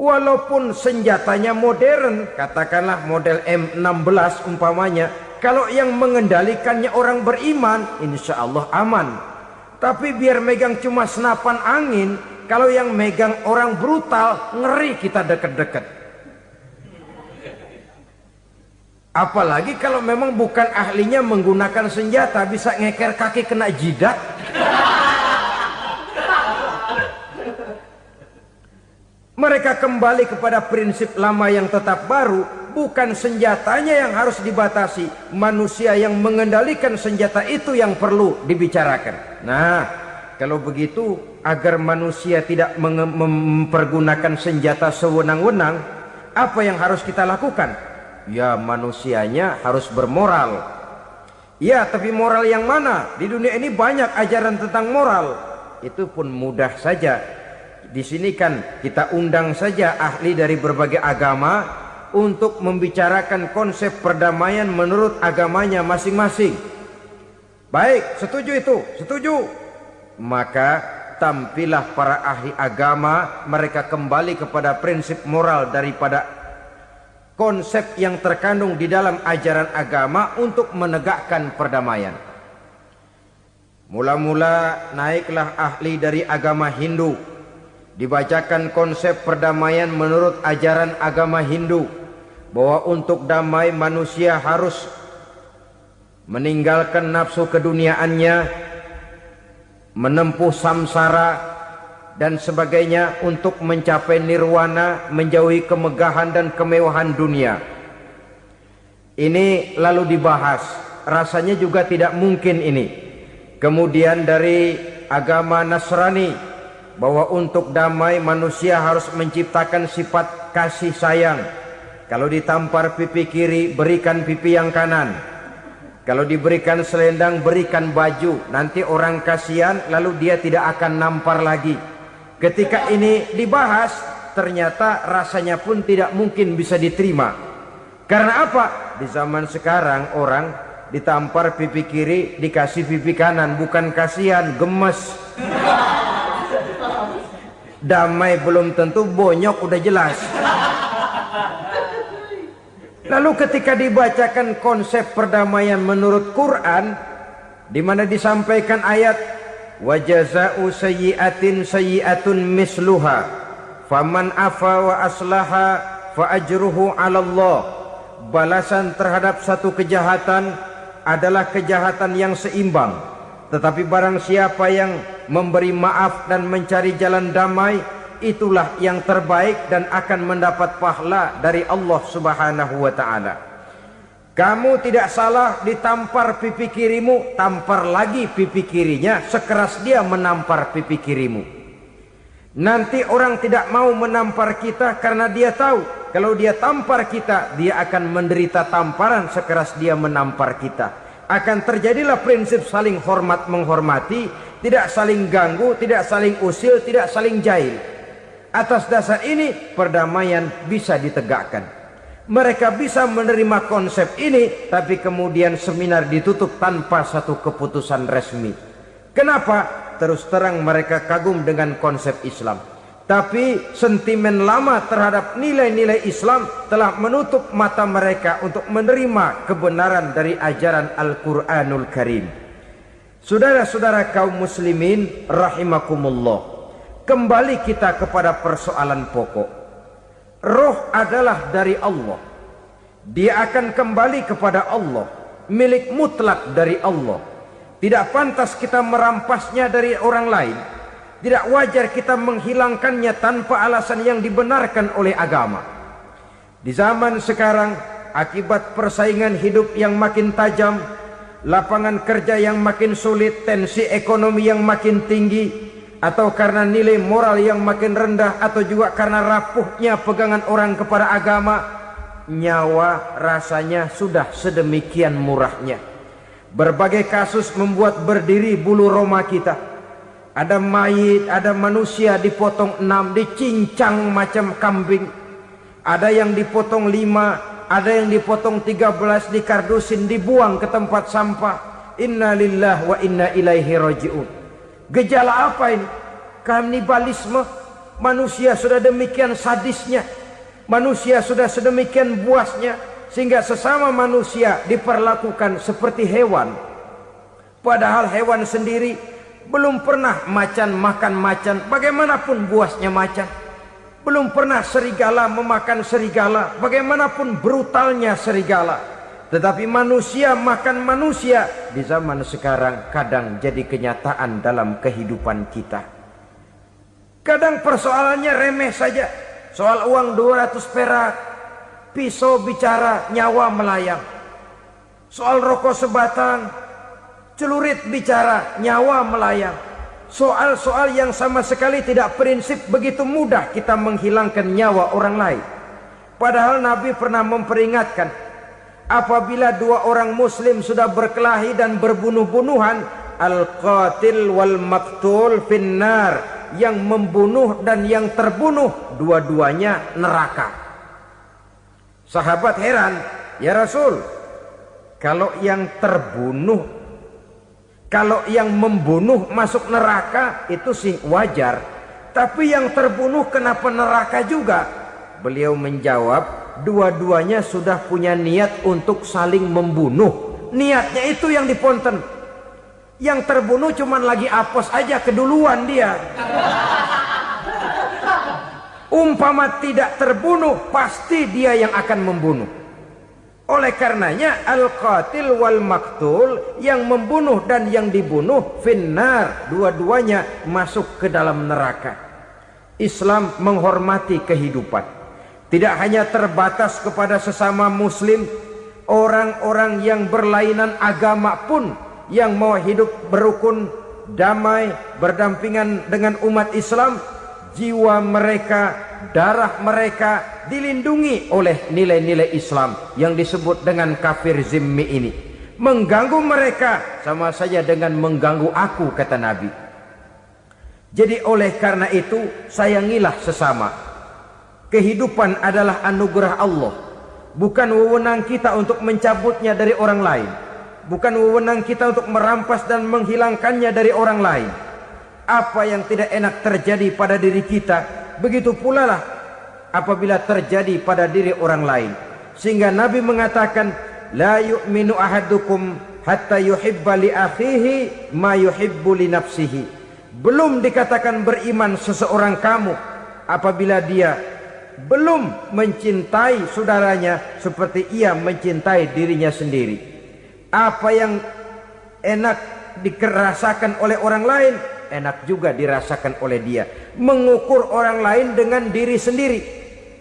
Walaupun senjatanya modern, katakanlah model M16 umpamanya, kalau yang mengendalikannya orang beriman, insya Allah aman. Tapi biar megang cuma senapan angin, kalau yang megang orang brutal, ngeri kita deket-deket. Apalagi kalau memang bukan ahlinya menggunakan senjata, bisa ngeker kaki kena jidat. Mereka kembali kepada prinsip lama yang tetap baru. Bukan senjatanya yang harus dibatasi, manusia yang mengendalikan senjata itu yang perlu dibicarakan. Nah, kalau begitu, agar manusia tidak mempergunakan senjata sewenang-wenang, apa yang harus kita lakukan? Ya, manusianya harus bermoral. Ya, tapi moral yang mana? Di dunia ini banyak ajaran tentang moral. Itu pun mudah saja. Di sini kan kita undang saja ahli dari berbagai agama untuk membicarakan konsep perdamaian menurut agamanya masing-masing. Baik, setuju itu? Setuju. Maka tampillah para ahli agama, mereka kembali kepada prinsip moral daripada konsep yang terkandung di dalam ajaran agama untuk menegakkan perdamaian. Mula-mula naiklah ahli dari agama Hindu, dibacakan konsep perdamaian menurut ajaran agama Hindu, bahwa untuk damai manusia harus meninggalkan nafsu keduniaannya, menempuh samsara dan sebagainya untuk mencapai nirwana, menjauhi kemegahan dan kemewahan dunia. Ini lalu dibahas, rasanya juga tidak mungkin ini. Kemudian dari agama Nasrani, bahwa untuk damai manusia harus menciptakan sifat kasih sayang. Kalau ditampar pipi kiri, berikan pipi yang kanan. Kalau diberikan selendang, berikan baju. Nanti orang kasihan, lalu dia tidak akan nampar lagi. Ketika ini dibahas, ternyata rasanya pun tidak mungkin bisa diterima. Karena apa? Di zaman sekarang orang ditampar pipi kiri, dikasih pipi kanan. Bukan kasihan, gemes. Damai belum tentu, bonyok udah jelas. Lalu ketika dibacakan konsep perdamaian menurut Quran, di mana disampaikan ayat wa jazaa'u sayyi'atin sayyi'atun misluha faman afa wa aslaha fa ajruhu 'ala Allah. Balasan terhadap satu kejahatan adalah kejahatan yang seimbang, tetapi barang siapa yang memberi maaf dan mencari jalan damai, itulah yang terbaik dan akan mendapat pahala dari Allah Subhanahu wa taala. Kamu tidak salah ditampar pipi kirimu, tampar lagi pipi kirinya sekeras dia menampar pipi kirimu. Nanti orang tidak mau menampar kita karena dia tahu kalau dia tampar kita, dia akan menderita tamparan sekeras dia menampar kita. Akan terjadilah prinsip saling hormat menghormati, tidak saling ganggu, tidak saling usil, tidak saling jahil. Atas dasar ini perdamaian bisa ditegakkan. Mereka bisa menerima konsep ini, tapi kemudian seminar ditutup tanpa satu keputusan resmi. Kenapa? Terus terang mereka kagum dengan konsep Islam, tapi sentimen lama terhadap nilai-nilai Islam telah menutup mata mereka untuk menerima kebenaran dari ajaran Al-Quranul Karim. Saudara-saudara kaum muslimin rahimakumullah, kembali kita kepada persoalan pokok. Roh adalah dari Allah. Dia akan kembali kepada Allah, milik mutlak dari Allah. Tidak pantas kita merampasnya dari orang lain. Tidak wajar kita menghilangkannya tanpa alasan yang dibenarkan oleh agama. Di zaman sekarang akibat persaingan hidup yang makin tajam, lapangan kerja yang makin sulit, tensi ekonomi yang makin tinggi, atau karena nilai moral yang makin rendah, atau juga karena rapuhnya pegangan orang kepada agama, nyawa rasanya sudah sedemikian murahnya. Berbagai kasus membuat berdiri bulu roma kita. Ada mayit, ada manusia dipotong 6, dicincang macam kambing. Ada yang dipotong 5, ada yang dipotong 13, dikardusin, dibuang ke tempat sampah. Inna lillahi wa inna ilaihi raji'un. Gejala apa ini? Kanibalisme. Manusia sudah demikian sadisnya, manusia sudah sedemikian buasnya, sehingga sesama manusia diperlakukan seperti hewan. Padahal hewan sendiri belum pernah macan makan macan, bagaimanapun buasnya macan. Belum pernah serigala memakan serigala, bagaimanapun brutalnya serigala. Tetapi manusia makan manusia di zaman sekarang kadang jadi kenyataan dalam kehidupan kita. Kadang persoalannya remeh saja. Soal uang 200 perak, pisau bicara, nyawa melayang. Soal rokok sebatang, celurit bicara, nyawa melayang. Soal-soal yang sama sekali tidak prinsip, begitu mudah kita menghilangkan nyawa orang lain. Padahal Nabi pernah memperingatkan, apabila dua orang muslim sudah berkelahi dan berbunuh-bunuhan, al-qatil wal maktul finnar, yang membunuh dan yang terbunuh dua-duanya neraka. Sahabat heran, ya Rasul, kalau yang terbunuh, kalau yang membunuh masuk neraka itu sih wajar, tapi yang terbunuh kenapa neraka juga? Beliau menjawab, dua-duanya sudah punya niat untuk saling membunuh. Niatnya itu yang diponten. Yang terbunuh cuman lagi apes aja, keduluan dia. Umpama tidak terbunuh, pasti dia yang akan membunuh. Oleh karenanya al-qatil wal maktul, yang membunuh dan yang dibunuh finnar, dua-duanya masuk ke dalam neraka. Islam menghormati kehidupan. Tidak hanya terbatas kepada sesama muslim, orang-orang yang berlainan agama pun yang mau hidup berukun, damai, berdampingan dengan umat Islam, jiwa mereka, darah mereka dilindungi oleh nilai-nilai Islam yang disebut dengan kafir zimmi ini. Mengganggu mereka sama saja dengan mengganggu aku, kata Nabi. Jadi oleh karena itu, sayangilah sesama. Kehidupan adalah anugerah Allah, bukan wewenang kita untuk mencabutnya dari orang lain, bukan wewenang kita untuk merampas dan menghilangkannya dari orang lain. Apa yang tidak enak terjadi pada diri kita, begitu pula lah apabila terjadi pada diri orang lain. Sehingga Nabi mengatakan, la yu'minu ahadukum hatta yuhibba li akhihi ma yuhibbu li nafsihi. Belum dikatakan beriman seseorang kamu apabila dia belum mencintai saudaranya seperti ia mencintai dirinya sendiri. Apa yang enak dirasakan oleh orang lain, enak juga dirasakan oleh dia. Mengukur orang lain dengan diri sendiri.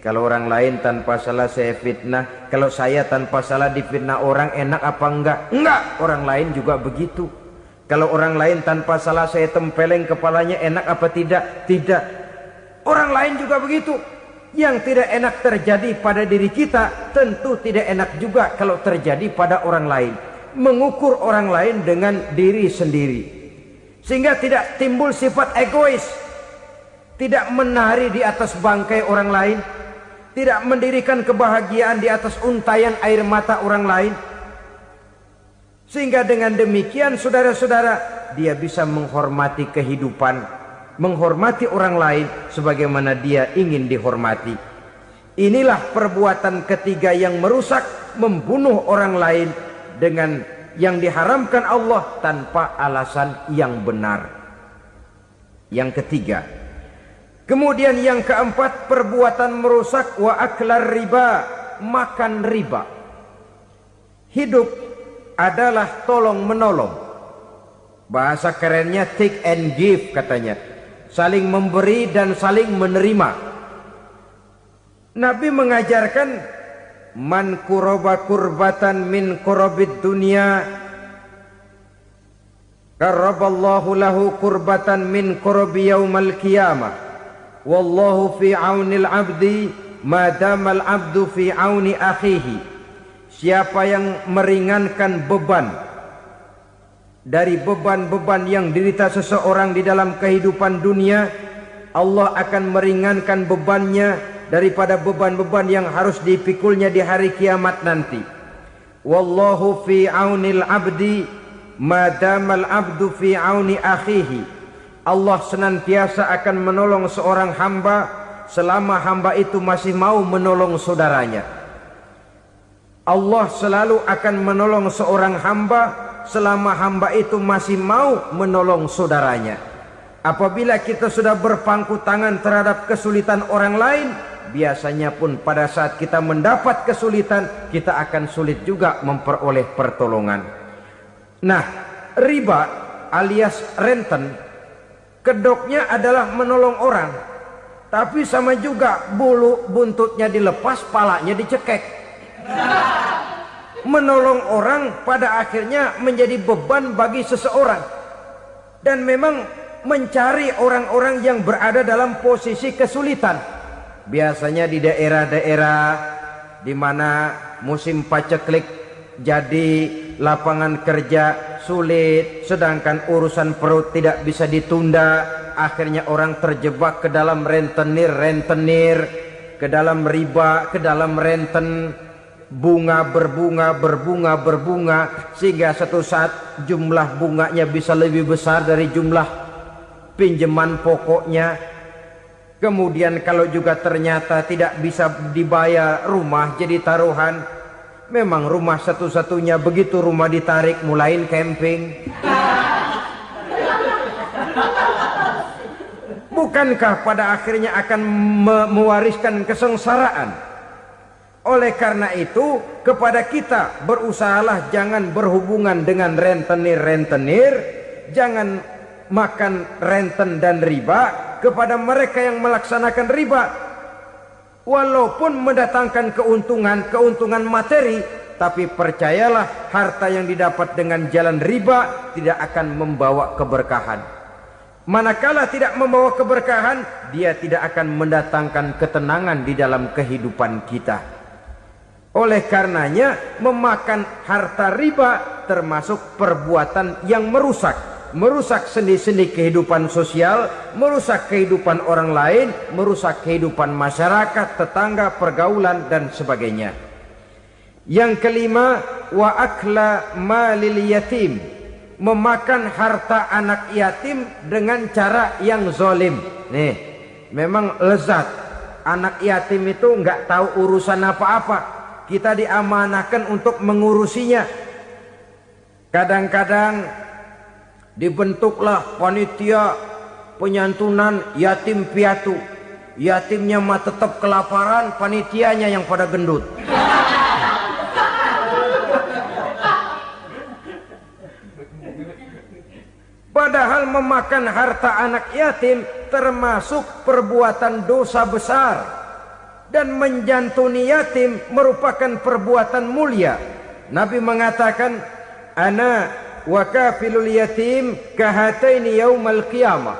Kalau orang lain tanpa salah saya fitnah, kalau saya tanpa salah difitnah orang, enak apa enggak? Enggak, orang lain juga begitu. Kalau orang lain tanpa salah saya tempeleng kepalanya, enak apa tidak? Tidak. Orang lain juga begitu. Yang tidak enak terjadi pada diri kita, tentu tidak enak juga kalau terjadi pada orang lain. Mengukur orang lain dengan diri sendiri, sehingga tidak timbul sifat egois, tidak menari di atas bangkai orang lain, tidak mendirikan kebahagiaan di atas untayan air mata orang lain. Sehingga dengan demikian, saudara-saudara, dia bisa menghormati kehidupan, menghormati orang lain sebagaimana dia ingin dihormati. Inilah perbuatan ketiga yang merusak, membunuh orang lain dengan yang diharamkan Allah tanpa alasan yang benar. Yang ketiga. Kemudian yang keempat, perbuatan merusak wa aklar riba, makan riba. Hidup adalah tolong menolong. Bahasa kerennya take and give katanya. Saling memberi dan saling menerima. Nabi mengajarkan man kuraba kurbatan min kurabid dunya karaballahu lahu kurbatan min kurabi yaumal qiyamah. Wallahu fi aunil abdi madamal abdu fi auni akhihi. Siapa yang meringankan beban dari beban-beban yang dirita seseorang di dalam kehidupan dunia, Allah akan meringankan bebannya daripada beban-beban yang harus dipikulnya di hari kiamat nanti. Wallahu fi aunil abdi madamal abdu fi auni akhihi. Allah senantiasa akan menolong seorang hamba selama hamba itu masih mau menolong saudaranya. Allah selalu akan menolong seorang hamba selama hamba itu masih mau menolong saudaranya. Apabila kita sudah berpangku tangan terhadap kesulitan orang lain, biasanya pun pada saat kita mendapat kesulitan, kita akan sulit juga memperoleh pertolongan. Nah, riba alias renten, kedoknya adalah menolong orang, tapi sama juga bulu buntutnya dilepas, palanya dicekek. Menolong orang pada akhirnya menjadi beban bagi seseorang, dan memang mencari orang-orang yang berada dalam posisi kesulitan. Biasanya di daerah-daerah di mana musim paceklik, jadi lapangan kerja sulit, sedangkan urusan perut tidak bisa ditunda. Akhirnya orang terjebak ke dalam rentenir, ke dalam riba, ke dalam renten. Bunga berbunga, sehingga satu saat jumlah bunganya bisa lebih besar dari jumlah pinjaman pokoknya. Kemudian kalau juga ternyata tidak bisa dibayar, rumah jadi taruhan. Memang rumah satu-satunya, begitu rumah ditarik mulain camping. Bukankah pada akhirnya akan mewariskan kesengsaraan? Oleh karena itu, kepada kita berusahalah jangan berhubungan dengan rentenir, jangan makan renten dan riba. Kepada mereka yang melaksanakan riba, walaupun mendatangkan keuntungan materi, tapi percayalah, harta yang didapat dengan jalan riba tidak akan membawa keberkahan. Manakala tidak membawa keberkahan, dia tidak akan mendatangkan ketenangan di dalam kehidupan kita. Oleh karenanya, memakan harta riba termasuk perbuatan yang merusak sendi-sendi kehidupan sosial, merusak kehidupan orang lain, merusak kehidupan masyarakat, tetangga, pergaulan, dan sebagainya. Yang kelima, wa akla malil yatim, memakan harta anak yatim dengan cara yang zalim. Nih, memang lezat. Anak yatim itu nggak tahu urusan apa-apa. Kita diamanahkan untuk mengurusinya. Kadang-kadang dibentuklah panitia penyantunan yatim piatu. Yatimnya mah tetap kelaparan, panitianya yang pada gendut. Padahal memakan harta anak yatim termasuk perbuatan dosa besar. Dan menjantuni yatim merupakan perbuatan mulia. Nabi mengatakan, ana wa kafilul yatim kahataini yaumal qiyamah.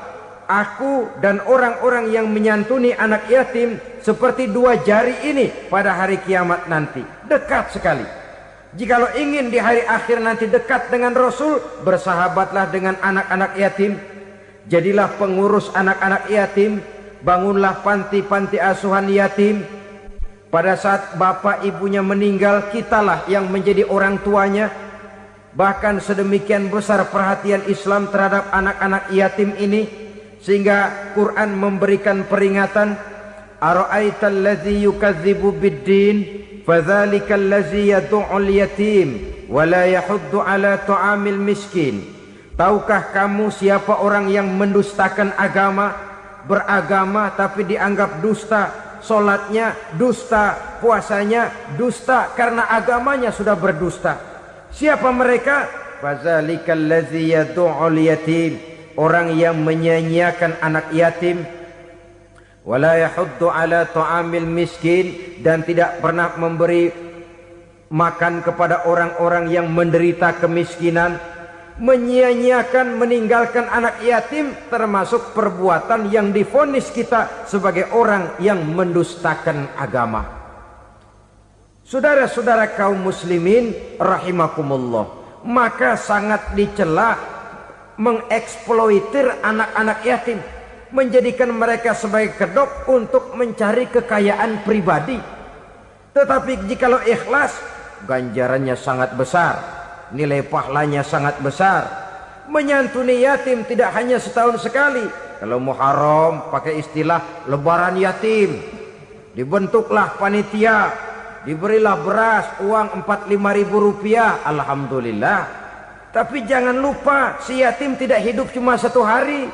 Aku dan orang-orang yang menyantuni anak yatim seperti dua jari ini pada hari kiamat nanti. Dekat sekali. Jikalau ingin di hari akhir nanti dekat dengan Rasul, bersahabatlah dengan anak-anak yatim. Jadilah pengurus anak-anak yatim. Bangunlah panti-panti asuhan yatim. Pada saat bapak ibunya meninggal, kitalah yang menjadi orang tuanya. Bahkan sedemikian besar perhatian Islam terhadap anak-anak yatim ini, sehingga Quran memberikan peringatan, ara'aital ladzi yukadzibu biddin fadzalikal ladzi yad'ul yatim wa la yahuddu ala ta'amil miskin. Tahukah kamu siapa orang yang mendustakan agama? Beragama tapi dianggap dusta, solatnya dusta, puasanya dusta, karena agamanya sudah berdusta. Siapa mereka? Fazalikal ladzi yad'ul yatim, orang yang menyanyiakan anak yatim. wala yahuddu ala ta'amil miskin, dan tidak pernah memberi makan kepada orang-orang yang menderita kemiskinan. Menyia-nyiakan, meninggalkan anak yatim termasuk perbuatan yang divonis kita sebagai orang yang mendustakan agama. Saudara-saudara kaum muslimin rahimakumullah, maka sangat dicela mengeksploitir anak-anak yatim, menjadikan mereka sebagai kedok untuk mencari kekayaan pribadi. Tetapi jikalau ikhlas, ganjarannya sangat besar, nilai pahalanya sangat besar. Menyantuni yatim tidak hanya setahun sekali. Kalau Muharram pakai istilah lebaran yatim, dibentuklah panitia, diberilah beras, uang 45.000 rupiah, alhamdulillah. Tapi jangan lupa, si yatim tidak hidup cuma satu hari.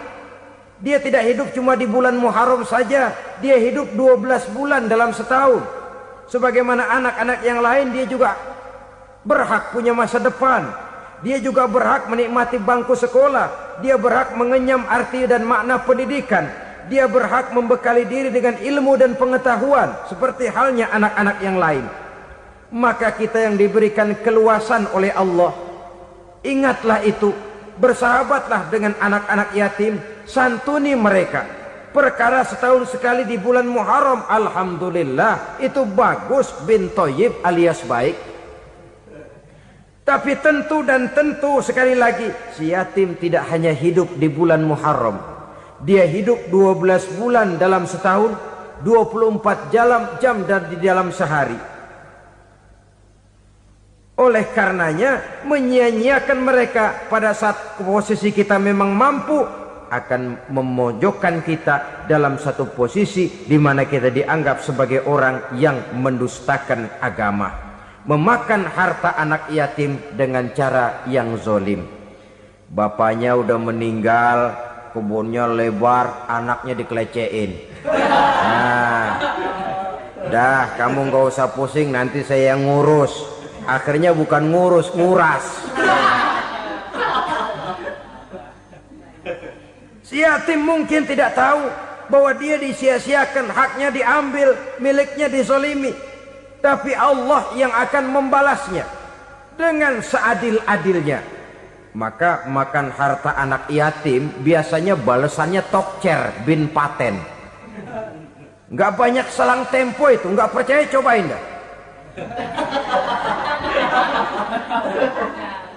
Dia tidak hidup cuma di bulan Muharram saja, dia hidup 12 bulan dalam setahun. Sebagaimana anak-anak yang lain, dia juga berhak punya masa depan. Dia juga berhak menikmati bangku sekolah. Dia berhak mengenyam arti dan makna pendidikan. Dia berhak membekali diri dengan ilmu dan pengetahuan seperti halnya anak-anak yang lain. Maka kita yang diberikan keluasan oleh Allah, ingatlah itu, bersahabatlah dengan anak-anak yatim, santuni mereka. Perkara setahun sekali di bulan Muharram, alhamdulillah, itu bagus, bin Thayyib alias baik. Tapi tentu dan tentu sekali lagi, si yatim tidak hanya hidup di bulan Muharram. Dia hidup 12 bulan dalam setahun, 24 jam di dalam sehari. Oleh karenanya, menyia-nyiakan mereka pada saat posisi kita memang mampu akan memojokkan kita dalam satu posisi di mana kita dianggap sebagai orang yang mendustakan agama. Memakan harta anak yatim dengan cara yang zolim. Bapaknya udah meninggal, kebunnya lebar, anaknya dikelecehin. Nah, dah kamu gak usah pusing, nanti saya yang ngurus. Akhirnya bukan ngurus, nguras. Si yatim mungkin tidak tahu bahwa dia disia-siakan, haknya diambil, miliknya dizolimi. Tapi Allah yang akan membalasnya dengan seadil-adilnya. Maka makan harta anak yatim biasanya balasannya tokcer bin paten. Nggak banyak selang tempo itu, nggak percaya cobain dah.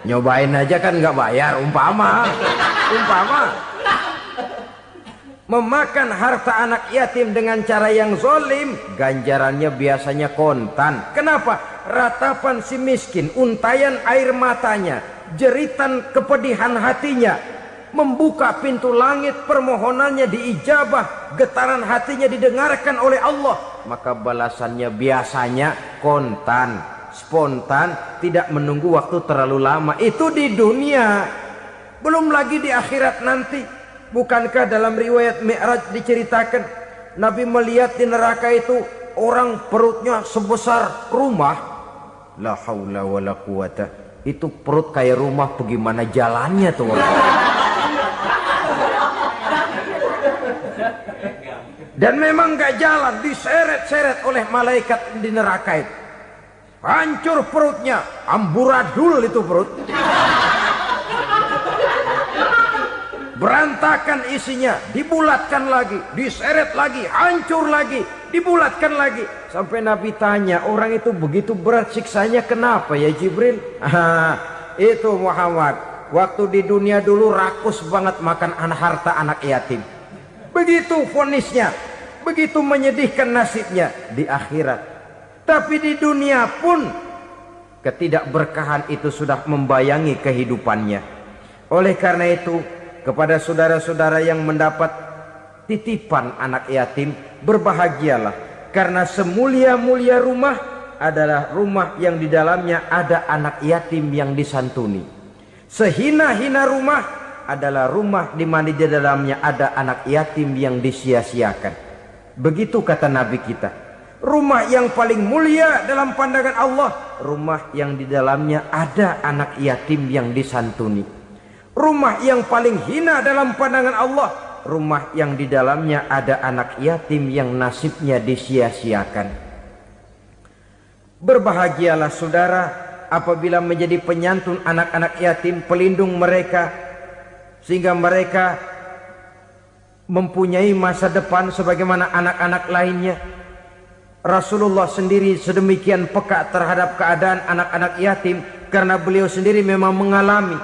Nyobain aja kan nggak bayar, umpama. Memakan harta anak yatim dengan cara yang zolim, ganjarannya biasanya kontan. Kenapa? Ratapan si miskin, untayan air matanya, jeritan kepedihan hatinya, membuka pintu langit, permohonannya diijabah, getaran hatinya didengarkan oleh Allah. Maka balasannya biasanya kontan, spontan, tidak menunggu waktu terlalu lama. Itu di dunia, belum lagi di akhirat nanti. Bukankah dalam riwayat Mi'raj diceritakan Nabi melihat di neraka itu orang perutnya sebesar rumah. La haula wala quwata. Itu perut kayak rumah, bagaimana jalannya tuh orang? Dan memang gak jalan, diseret-seret oleh malaikat di neraka itu. Hancur perutnya, amburadul itu perut. Berantakan isinya, dibulatkan lagi, diseret lagi, hancur lagi, dibulatkan lagi. Sampai Nabi tanya, orang itu begitu berat siksanya kenapa ya Jibril? Itu Muhammad, waktu di dunia dulu rakus banget makan harta anak yatim. Begitu vonisnya, begitu menyedihkan nasibnya di akhirat. Tapi di dunia pun ketidakberkahan itu sudah membayangi kehidupannya. Oleh karena itu, kepada saudara-saudara yang mendapat titipan anak yatim, berbahagialah, karena semulia-mulia rumah adalah rumah yang di dalamnya ada anak yatim yang disantuni. Sehina-hina rumah adalah rumah di mana di dalamnya ada anak yatim yang disia-siakan. Begitu kata Nabi kita. Rumah yang paling mulia dalam pandangan Allah, rumah yang di dalamnya ada anak yatim yang disantuni. Rumah yang paling hina dalam pandangan Allah, rumah yang di dalamnya ada anak yatim yang nasibnya disia-siakan. Berbahagialah saudara apabila menjadi penyantun anak-anak yatim, pelindung mereka, sehingga mereka mempunyai masa depan sebagaimana anak-anak lainnya. Rasulullah sendiri sedemikian peka terhadap keadaan anak-anak yatim karena beliau sendiri memang mengalami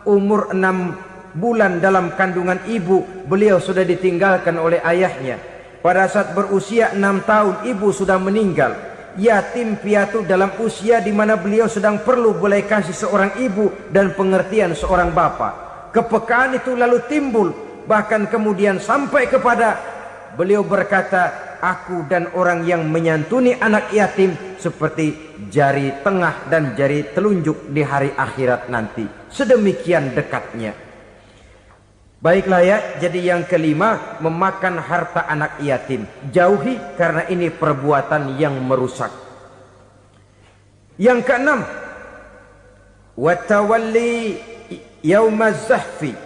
umur 6 bulan dalam kandungan ibu, beliau sudah ditinggalkan oleh ayahnya. Pada saat berusia 6 tahun ibu sudah meninggal. Yatim piatu dalam usia di mana beliau sedang perlu belas kasih seorang ibu dan pengertian seorang bapa. Kepekaan itu lalu timbul, bahkan kemudian sampai kepada beliau berkata, aku dan orang yang menyantuni anak yatim seperti jari tengah dan jari telunjuk di hari akhirat nanti. Sedemikian dekatnya. Baiklah ya, jadi yang kelima, memakan harta anak yatim. Jauhi karena ini perbuatan yang merusak. Yang keenam, watawalli yaumaz zahfi,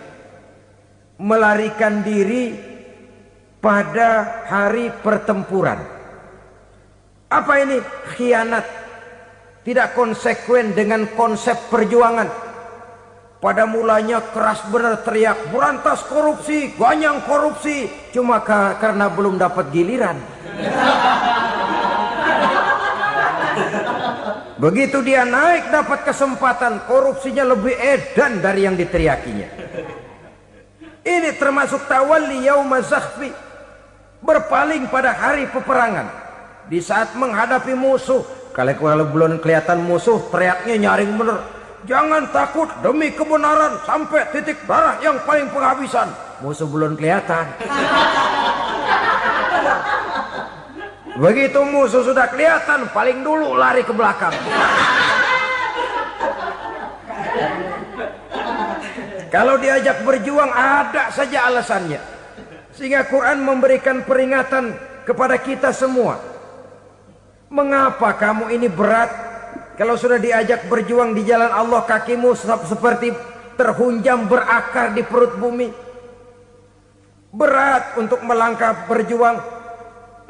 melarikan diri pada hari pertempuran. Apa ini? Khianat. Tidak konsekuen dengan konsep perjuangan. Pada mulanya keras benar teriak, berantas korupsi, ganyang korupsi. Cuma karena belum dapat giliran. Begitu dia naik dapat kesempatan, korupsinya lebih edan dari yang diteriakinya. Ini termasuk tawalli yaumaz zahfi, berpaling pada hari peperangan. Di saat menghadapi musuh, kalau belum kelihatan musuh, teriaknya nyaring bener. Jangan takut demi kebenaran sampai titik darah yang paling penghabisan. Musuh belum kelihatan. Begitu musuh sudah kelihatan, paling dulu lari ke belakang. Kalau diajak berjuang ada saja alasannya. Sehingga Quran memberikan peringatan kepada kita semua. Mengapa kamu ini berat? Kalau sudah diajak berjuang di jalan Allah, kakimu seperti terhunjam berakar di perut bumi. Berat untuk melangkah berjuang.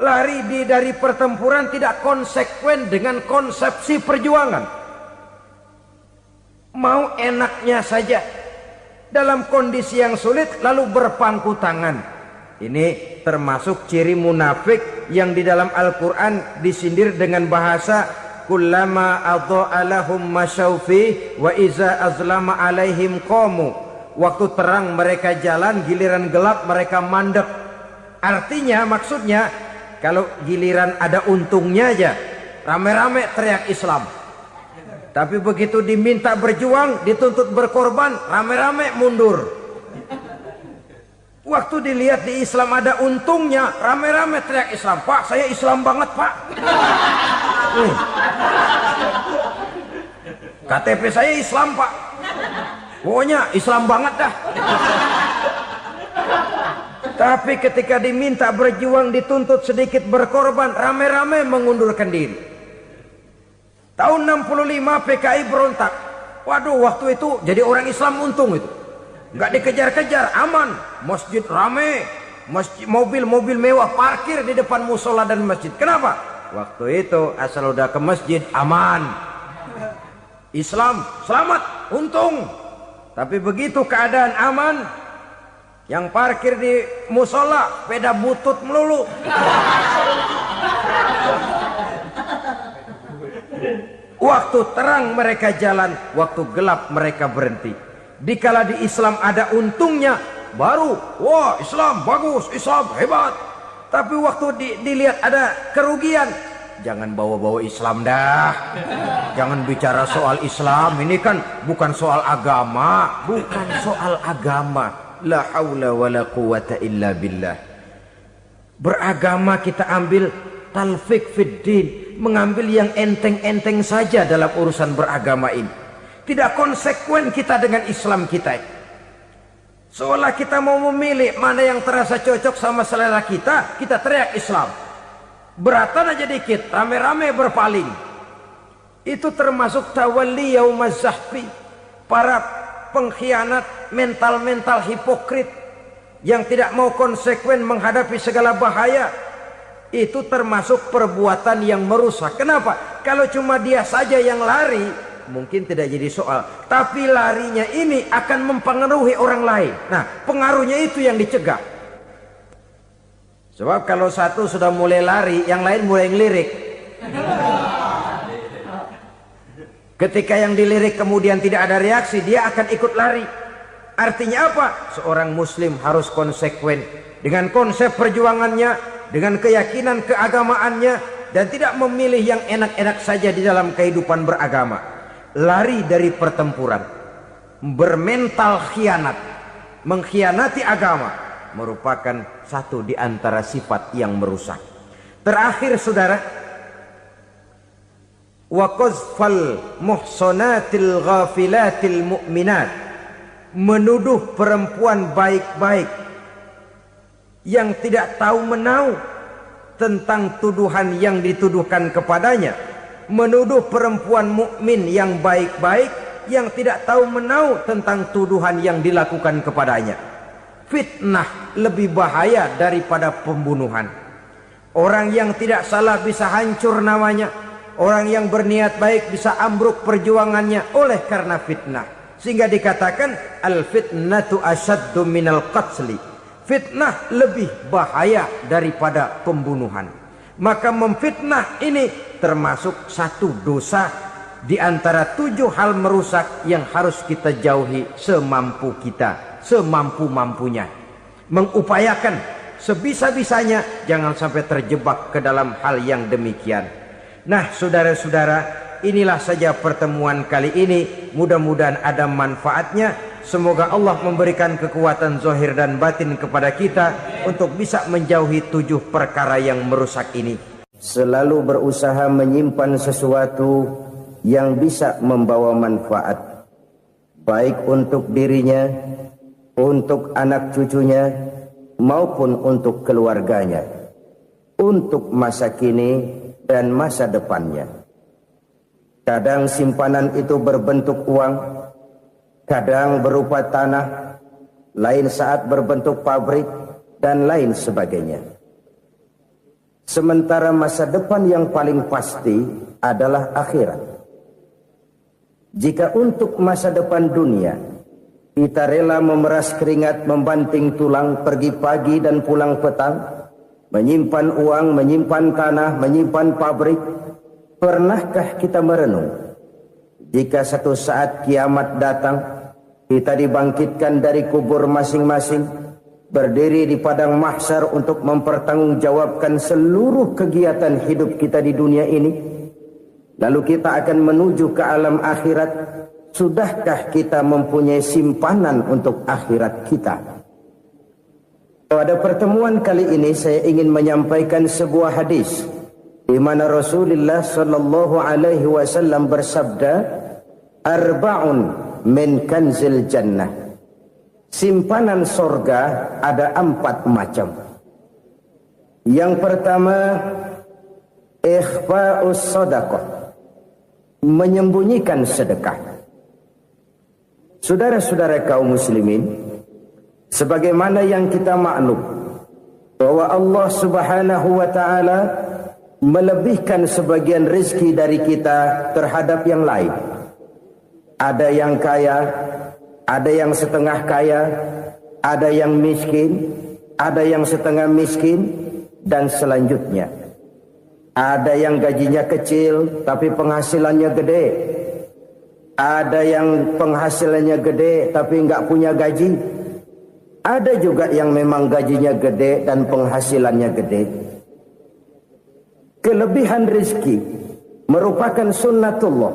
Lari dari pertempuran tidak konsekuen dengan konsepsi perjuangan. Mau enaknya saja. Dalam kondisi yang sulit lalu berpangku tangan. Ini termasuk ciri munafik yang di dalam Al-Quran disindir dengan bahasa kullama adha'a lahum masyaufi wa iza azlama alaihim qamu. Waktu terang mereka jalan, giliran gelap mereka mandek. Artinya, maksudnya kalau giliran ada untungnya aja rame-rame teriak Islam. Tapi begitu diminta berjuang, dituntut berkorban, rame-rame mundur. Waktu dilihat di Islam ada untungnya, rame-rame teriak Islam. Pak, saya Islam banget, Pak. KTP saya Islam, Pak. Pokoknya Islam banget dah. Tapi ketika diminta berjuang, dituntut sedikit berkorban, rame-rame mengundurkan diri. Tahun 65 PKI berontak. Waduh, waktu itu jadi orang Islam untung itu. Nggak dikejar-kejar, aman. Masjid rame, mobil-mobil mewah parkir di depan musola dan masjid. Kenapa? Waktu itu asal udah ke masjid aman. Islam selamat, untung. Tapi begitu keadaan aman, yang parkir di musola sepeda butut melulu. Waktu terang mereka jalan, waktu gelap mereka berhenti. Dikala di Islam ada untungnya, baru wah Islam bagus, Islam hebat. Tapi waktu dilihat ada kerugian, jangan bawa-bawa Islam dah. Jangan bicara soal Islam, ini kan bukan soal agama. Bukan soal agama. La haula wa la quwata illa billah. Beragama kita ambil talfik fid din, mengambil yang enteng-enteng saja dalam urusan beragama ini. Tidak konsekuen kita dengan Islam kita. Seolah kita mau memilih mana yang terasa cocok sama selera kita, kita teriak Islam. Beratan aja dikit, rame-rame berpaling. Itu termasuk tawalli yaumaz zahfi. Para pengkhianat, mental-mental hipokrit. yang tidak mau konsekuen menghadapi segala bahaya, itu termasuk perbuatan yang merusak. Kenapa? Kalau cuma dia saja yang lari, mungkin tidak jadi soal. Tapi larinya ini akan mempengaruhi orang lain. Nah, pengaruhnya itu yang dicegah. Sebab kalau satu sudah mulai lari, yang lain mulai ngelirik. Ketika yang dilirik kemudian tidak ada reaksi, dia akan ikut lari. Artinya apa? Seorang muslim harus konsekuen dengan konsep perjuangannya, dengan keyakinan keagamaannya, dan tidak memilih yang enak-enak saja di dalam kehidupan beragama. Lari dari pertempuran, bermental khianat, mengkhianati agama, merupakan satu di antara sifat yang merusak. Terakhir saudara, wa qazfal muhsanatil ghafilatil mu'minat, menuduh perempuan baik-baik yang tidak tahu menahu tentang tuduhan yang dituduhkan kepadanya, menuduh perempuan mukmin yang baik-baik yang tidak tahu menahu tentang tuduhan yang dilakukan kepadanya. Fitnah lebih bahaya daripada pembunuhan. Orang yang tidak salah bisa hancur namanya, orang yang berniat baik bisa ambruk perjuangannya oleh karena fitnah. Sehingga dikatakan al-fitnatu asyaddu minal qatli. Fitnah lebih bahaya daripada pembunuhan. Maka memfitnah ini termasuk satu dosa di antara 7 hal merusak yang harus kita jauhi semampu kita, semampu-mampunya. Mengupayakan sebisa-bisanya jangan sampai terjebak ke dalam hal yang demikian. Nah, saudara-saudara, inilah saja pertemuan kali ini. Mudah-mudahan ada manfaatnya. Semoga Allah memberikan kekuatan zahir dan batin kepada kita untuk bisa menjauhi 7 perkara yang merusak ini. Selalu berusaha menyimpan sesuatu yang bisa membawa manfaat, baik untuk dirinya, untuk anak cucunya, maupun untuk keluarganya, untuk masa kini dan masa depannya. Kadang simpanan itu berbentuk uang, kadang berupa tanah, lain saat berbentuk pabrik, dan lain sebagainya. Sementara masa depan yang paling pasti adalah akhirat. Jika untuk masa depan dunia kita rela memeras keringat, membanting tulang, pergi pagi dan pulang petang, menyimpan uang, menyimpan tanah, menyimpan pabrik, pernahkah kita merenung jika satu saat kiamat datang, kita dibangkitkan dari kubur masing-masing, berdiri di padang mahsyar untuk mempertanggungjawabkan seluruh kegiatan hidup kita di dunia ini. Lalu kita akan menuju ke alam akhirat. Sudahkah kita mempunyai simpanan untuk akhirat kita? Pada pertemuan kali ini saya ingin menyampaikan sebuah hadis di mana Rasulullah sallallahu alaihi wasallam bersabda, arba'un min kanzil jannah. Simpanan sorga ada 4 macam. Yang pertama, ikhfa'us sadaqah, menyembunyikan sedekah. Saudara-saudara kaum muslimin, sebagaimana yang kita maklum bahwa Allah Subhanahu wa taala melebihkan sebagian rezeki dari kita terhadap yang lain. Ada yang kaya, ada yang setengah kaya, ada yang miskin, ada yang setengah miskin, dan selanjutnya. Ada yang gajinya kecil tapi penghasilannya gede. Ada yang penghasilannya gede tapi nggak punya gaji. Ada juga yang memang gajinya gede dan penghasilannya gede. Kelebihan rezeki merupakan sunnatullah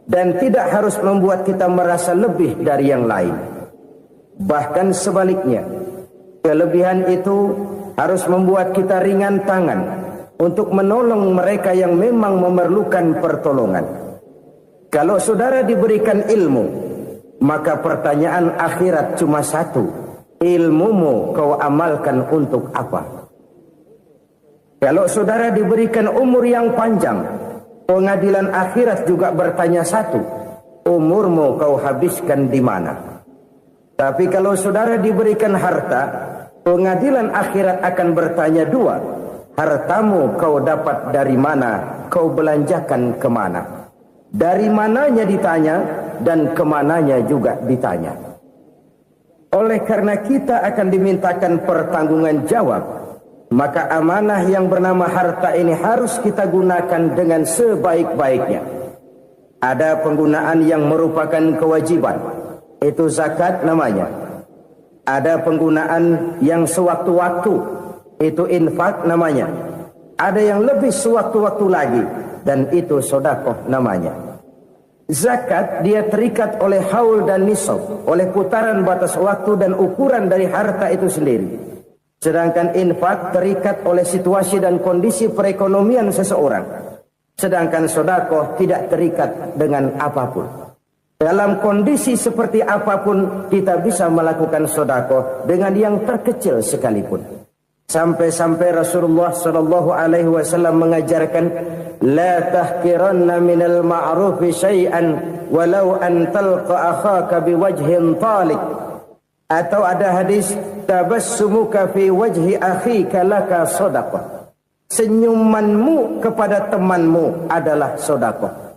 dan tidak harus membuat kita merasa lebih dari yang lain. Bahkan sebaliknya, kelebihan itu harus membuat kita ringan tangan untuk menolong mereka yang memang memerlukan pertolongan. Kalau saudara diberikan ilmu, maka pertanyaan akhirat cuma satu: ilmumu kau amalkan untuk apa? Kalau saudara diberikan umur yang panjang, pengadilan akhirat juga bertanya satu: umurmu kau habiskan di mana? Tapi kalau saudara diberikan harta, pengadilan akhirat akan bertanya dua. Hartamu kau dapat dari mana? Kau belanjakan kemana? Dari mananya ditanya, dan kemananya juga ditanya. Oleh karena kita akan dimintakan pertanggungan jawab, maka amanah yang bernama harta ini harus kita gunakan dengan sebaik-baiknya. Ada penggunaan yang merupakan kewajiban, itu zakat namanya. Ada penggunaan yang sewaktu-waktu, itu infak namanya. Ada yang lebih sewaktu-waktu lagi, dan itu sedekah namanya. Zakat dia terikat oleh haul dan nisab, oleh putaran batas waktu dan ukuran dari harta itu sendiri. Sedangkan infak terikat oleh situasi dan kondisi perekonomian seseorang. Sedangkan sedekah tidak terikat dengan apapun. Dalam kondisi seperti apapun kita bisa melakukan sedekah dengan yang terkecil sekalipun. Sampai-sampai Rasulullah SAW mengajarkan, la tahkiranna minal ma'rufi syai'an walau an talqa akhaka biwajhin talik. Atau ada hadis, tabassumuka fi wajhi akhika laka sedekah. Senyumanmu kepada temanmu adalah sedekah.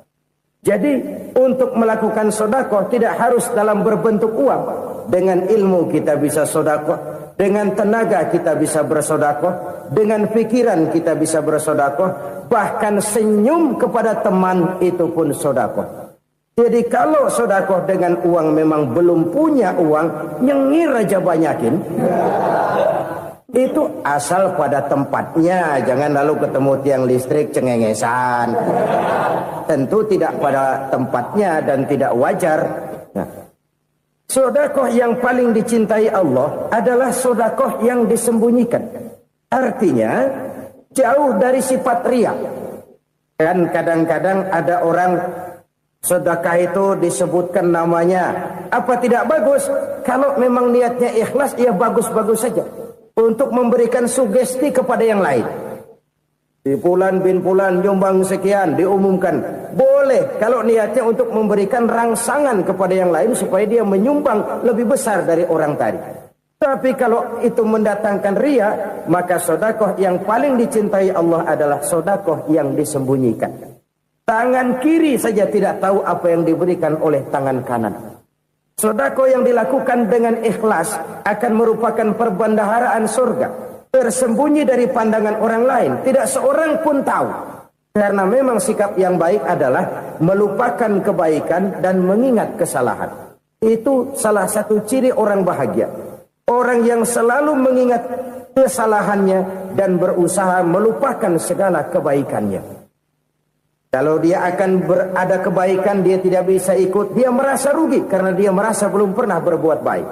Jadi untuk melakukan sedekah tidak harus dalam berbentuk uang. Dengan ilmu kita bisa sedekah, dengan tenaga kita bisa bersedekah, dengan pikiran kita bisa bersedekah, bahkan senyum kepada teman itu pun sedekah. Jadi kalau sedekah dengan uang memang belum punya uang, nyengir aja banyakin. Itu asal pada tempatnya, jangan lalu ketemu tiang listrik cengengesan. Tentu tidak pada tempatnya dan tidak wajar. Nah, sedekah yang paling dicintai Allah adalah sedekah yang disembunyikan. Artinya jauh dari sifat riya. Kan kadang-kadang ada orang sedekah itu disebutkan namanya. Apa tidak bagus? Kalau memang niatnya ikhlas, ya bagus-bagus saja. Untuk memberikan sugesti kepada yang lain. Di Fulan bin Fulan nyumbang sekian, diumumkan. Boleh kalau niatnya untuk memberikan rangsangan kepada yang lain supaya dia menyumbang lebih besar dari orang tadi. Tapi kalau itu mendatangkan riya, maka sedekah yang paling dicintai Allah adalah sedekah yang disembunyikan. Tangan kiri saja tidak tahu apa yang diberikan oleh tangan kanan. Sedekah yang dilakukan dengan ikhlas akan merupakan perbendaharaan surga, tersembunyi dari pandangan orang lain, tidak seorang pun tahu. Karena memang sikap yang baik adalah melupakan kebaikan dan mengingat kesalahan. Itu salah satu ciri orang bahagia. Orang yang selalu mengingat kesalahannya dan berusaha melupakan segala kebaikannya. Kalau dia akan berada kebaikan, dia tidak bisa ikut, dia merasa rugi karena dia merasa belum pernah berbuat baik.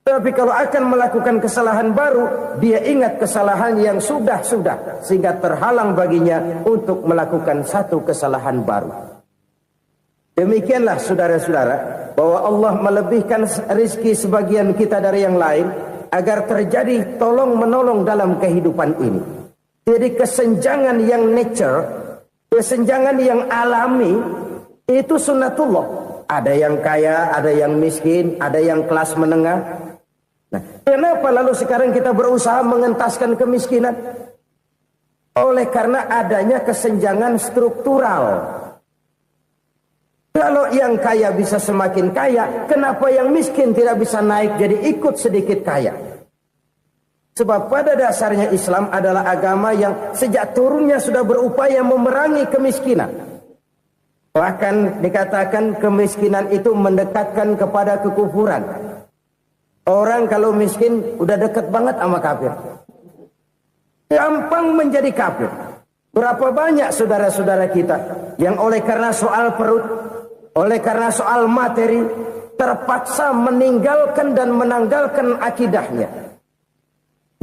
Tapi kalau akan melakukan kesalahan baru, dia ingat kesalahan yang sudah-sudah, sehingga terhalang baginya untuk melakukan satu kesalahan baru. Demikianlah saudara-saudara, bahwa Allah melebihkan rizki sebagian kita dari yang lain, agar terjadi tolong-menolong dalam kehidupan ini. Jadi kesenjangan yang nature, kesenjangan yang alami, itu sunnatullah. Ada yang kaya, ada yang miskin, ada yang kelas menengah. Nah, kenapa lalu sekarang kita berusaha mengentaskan kemiskinan? Oleh karena adanya kesenjangan struktural. Kalau yang kaya bisa semakin kaya, kenapa yang miskin tidak bisa naik jadi ikut sedikit kaya? Sebab pada dasarnya Islam adalah agama yang sejak turunnya sudah berupaya memerangi kemiskinan. Bahkan dikatakan kemiskinan itu mendekatkan kepada kekufuran. Orang kalau miskin udah dekat banget sama kafir. Gampang menjadi kafir. Berapa banyak saudara-saudara kita yang oleh karena soal perut, oleh karena soal materi, terpaksa meninggalkan dan menanggalkan akidahnya.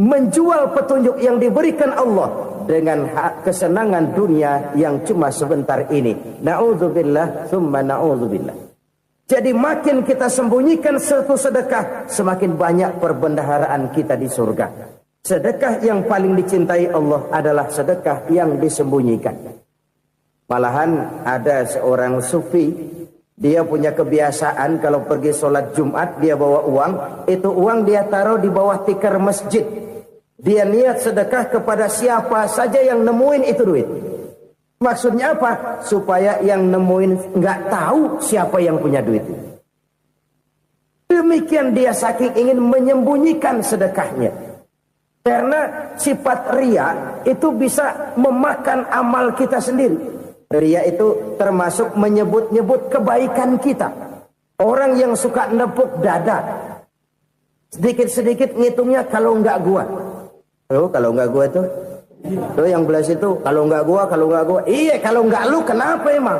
Menjual petunjuk yang diberikan Allah dengan kesenangan dunia yang cuma sebentar ini. Na'udzubillah, thumma na'udzubillah. Jadi makin kita sembunyikan satu sedekah, semakin banyak perbendaharaan kita di surga. Sedekah yang paling dicintai Allah adalah sedekah yang disembunyikan. Malahan ada seorang sufi, Dia punya kebiasaan kalau pergi sholat Jumat dia bawa uang. Itu uang dia taruh di bawah tikar masjid. Dia niat sedekah kepada siapa saja yang nemuin itu duit. Maksudnya apa? Supaya yang nemuin nggak tahu siapa yang punya duit. Demikian dia saking ingin menyembunyikan sedekahnya. Karena sifat riya itu bisa memakan amal kita sendiri. Riya itu termasuk menyebut-nyebut kebaikan kita. Orang yang suka nepuk dada. Sedikit-sedikit ngitungnya kalau enggak gua. Oh, kalau enggak gua tuh. Tuh yang belas itu kalau enggak gua, kalau enggak gua. Iya, kalau enggak lu kenapa emang?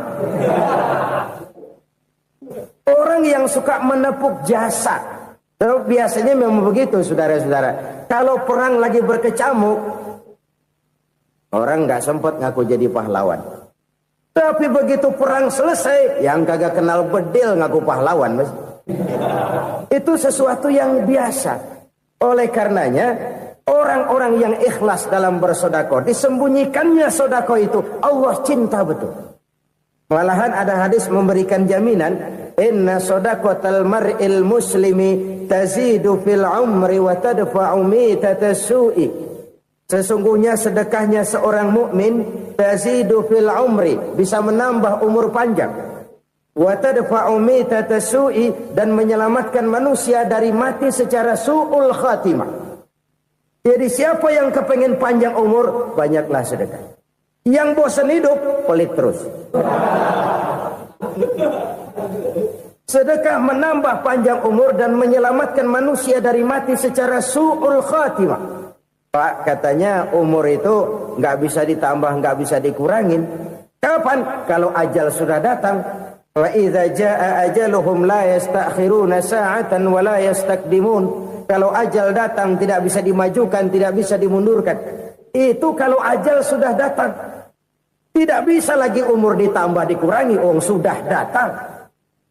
Orang yang suka menepuk jasa. Terus biasanya memang begitu, saudara-saudara. Kalau perang lagi berkecamuk, orang enggak sempat ngaku jadi pahlawan. Tapi begitu perang selesai, yang kagak kenal bedil ngaku pahlawan, Mas. Itu sesuatu yang biasa. Oleh karenanya, orang-orang yang ikhlas dalam bersedekah, disembunyikannya sedekah itu, Allah cinta betul. Malahan ada hadis memberikan jaminan, inna shadaqatal mar'il muslimi tazidu fil umri wa tadfa'u mitatas su'i. Sesungguhnya sedekahnya seorang mukmin tazidu fil umri, bisa menambah umur panjang. Wa tadfa'u mitatas su'i, dan menyelamatkan manusia dari mati secara su'ul khatimah. Jadi siapa yang kepengen panjang umur, banyaklah sedekah. Yang bosan hidup, pelit terus. Sedekah menambah panjang umur dan menyelamatkan manusia dari mati secara su'ul khatimah. Pak, katanya umur itu nggak bisa ditambah, nggak bisa dikurangin. Kapan? Kalau ajal sudah datang. Wa idza jaa ajaluhum la yastakhiruna sa'atan wa la yastaqdimun. Kalau ajal datang tidak bisa dimajukan, tidak bisa dimundurkan. Itu kalau ajal sudah datang. Tidak bisa lagi umur ditambah dikurangi, sudah datang.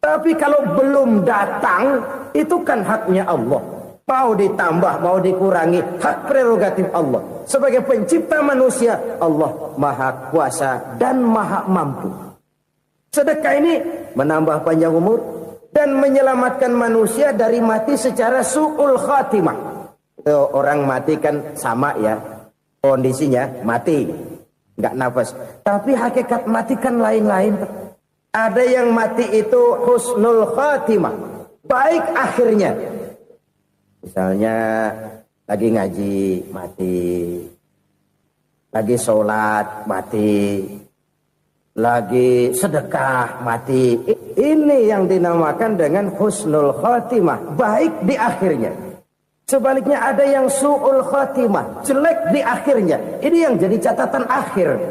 Tapi kalau belum datang, itu kan haknya Allah. Mau ditambah, mau dikurangi, hak prerogatif Allah. Sebagai pencipta manusia, Allah maha kuasa dan maha mampu. Sedekah ini menambah panjang umur dan menyelamatkan manusia dari mati secara su'ul khatimah. Orang mati kan sama ya, kondisinya mati, nggak nafas. Tapi hakikat mati kan lain-lain. Ada yang mati itu husnul khatimah, baik akhirnya. Misalnya lagi ngaji mati, lagi sholat mati, lagi sedekah mati. Ini yang dinamakan dengan husnul khatimah, baik di akhirnya. Sebaliknya ada yang su'ul khatimah, jelek di akhirnya. Ini yang jadi catatan akhir.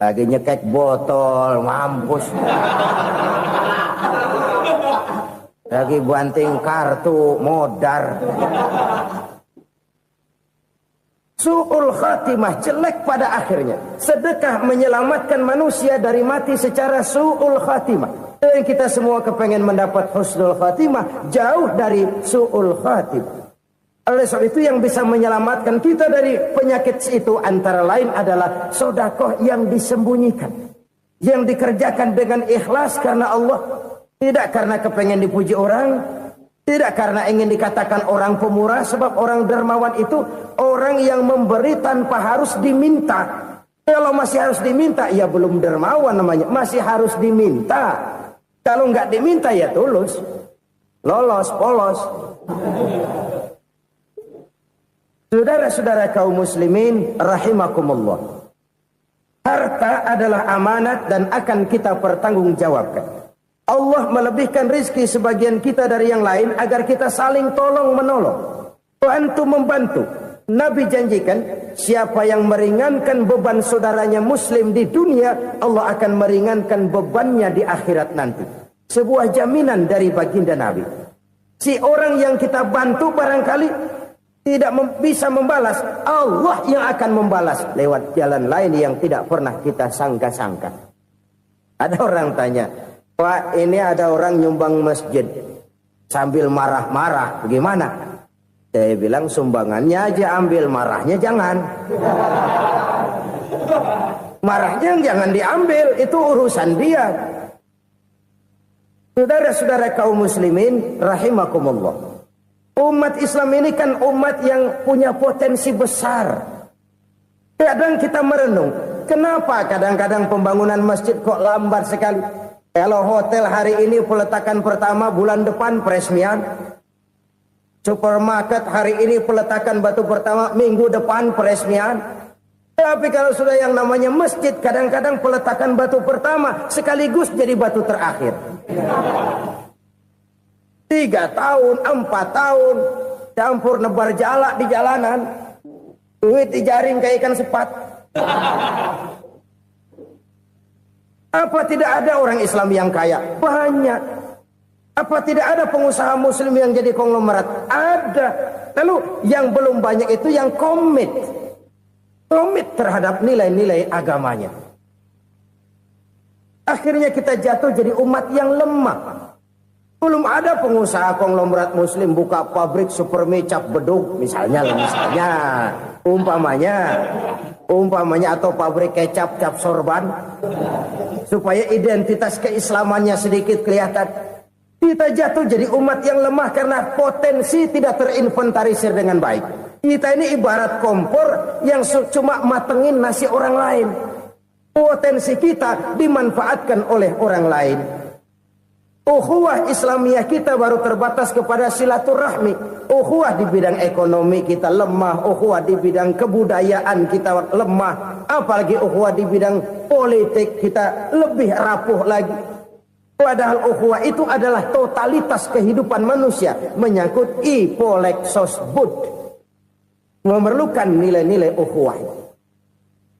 Lagi nyekek botol, mampus. Lagi banting kartu, modar. Su'ul khatimah, jelek pada akhirnya. Sedekah menyelamatkan manusia dari mati secara su'ul khatimah. Dan kita semua kepengen mendapat husnul khatimah, jauh dari su'ul khatimah. Oleh sebab itu yang bisa menyelamatkan kita dari penyakit itu antara lain adalah sedekah yang disembunyikan. Yang dikerjakan dengan ikhlas karena Allah. Tidak karena kepengen dipuji orang, tidak karena ingin dikatakan orang pemurah, sebab orang dermawan itu orang yang memberi tanpa harus diminta. Kalau masih harus diminta, ya belum dermawan namanya, masih harus diminta. Kalau nggak diminta ya tulus, lolos, polos. Saudara-saudara kaum muslimin rahimakumullah. Harta adalah amanat dan akan kita pertanggungjawabkan. Allah melebihkan rizki sebagian kita dari yang lain agar kita saling tolong menolong, bantu membantu. Nabi janjikan siapa yang meringankan beban saudaranya muslim di dunia, Allah akan meringankan bebannya di akhirat nanti. Sebuah jaminan dari baginda Nabi. Si orang yang kita bantu barangkali tidak bisa membalas, Allah yang akan membalas lewat jalan lain yang tidak pernah kita sangka-sangka. Ada orang tanya, Pak, ini ada orang nyumbang masjid sambil marah-marah, bagaimana? Saya bilang sumbangannya aja ambil, marahnya jangan. Marahnya jangan diambil, itu urusan dia. Saudara-saudara kaum muslimin rahimakumullah. Umat Islam ini kan umat yang punya potensi besar. Kadang kita merenung, kenapa kadang-kadang pembangunan masjid kok lambat sekali? Kalau hotel hari ini peletakan pertama, bulan depan peresmian. Supermarket hari ini peletakan batu pertama, minggu depan peresmian. Tapi kalau sudah yang namanya masjid, kadang-kadang peletakan batu pertama sekaligus jadi batu terakhir. 3 tahun, 4 tahun, campur nebar jalak di jalanan, duit dijaring kayak ikan sepat. Apa tidak ada orang Islam yang kaya? Banyak. Apa tidak ada pengusaha muslim yang jadi konglomerat? Ada. Lalu yang belum banyak itu yang komit terhadap nilai-nilai agamanya. Akhirnya kita jatuh jadi umat yang lemah. Belum ada pengusaha konglomerat muslim buka pabrik supermi cap beduk misalnya umpamanya atau pabrik kecap cap sorban supaya identitas keislamannya sedikit kelihatan. Kita jatuh jadi umat yang lemah karena potensi tidak terinventarisir dengan baik. Kita ini ibarat kompor yang cuma matengin nasi orang lain. Potensi kita dimanfaatkan oleh orang lain. Ukhuwah Islamiyah kita baru terbatas kepada silaturahmi. Ukhuwah di bidang ekonomi kita lemah. Ukhuwah di bidang kebudayaan kita lemah. Apalagi ukhuwah di bidang politik kita lebih rapuh lagi. Padahal ukhuwah itu adalah totalitas kehidupan manusia. Menyangkut ipolek sosbud. Memerlukan nilai-nilai ukhuwah.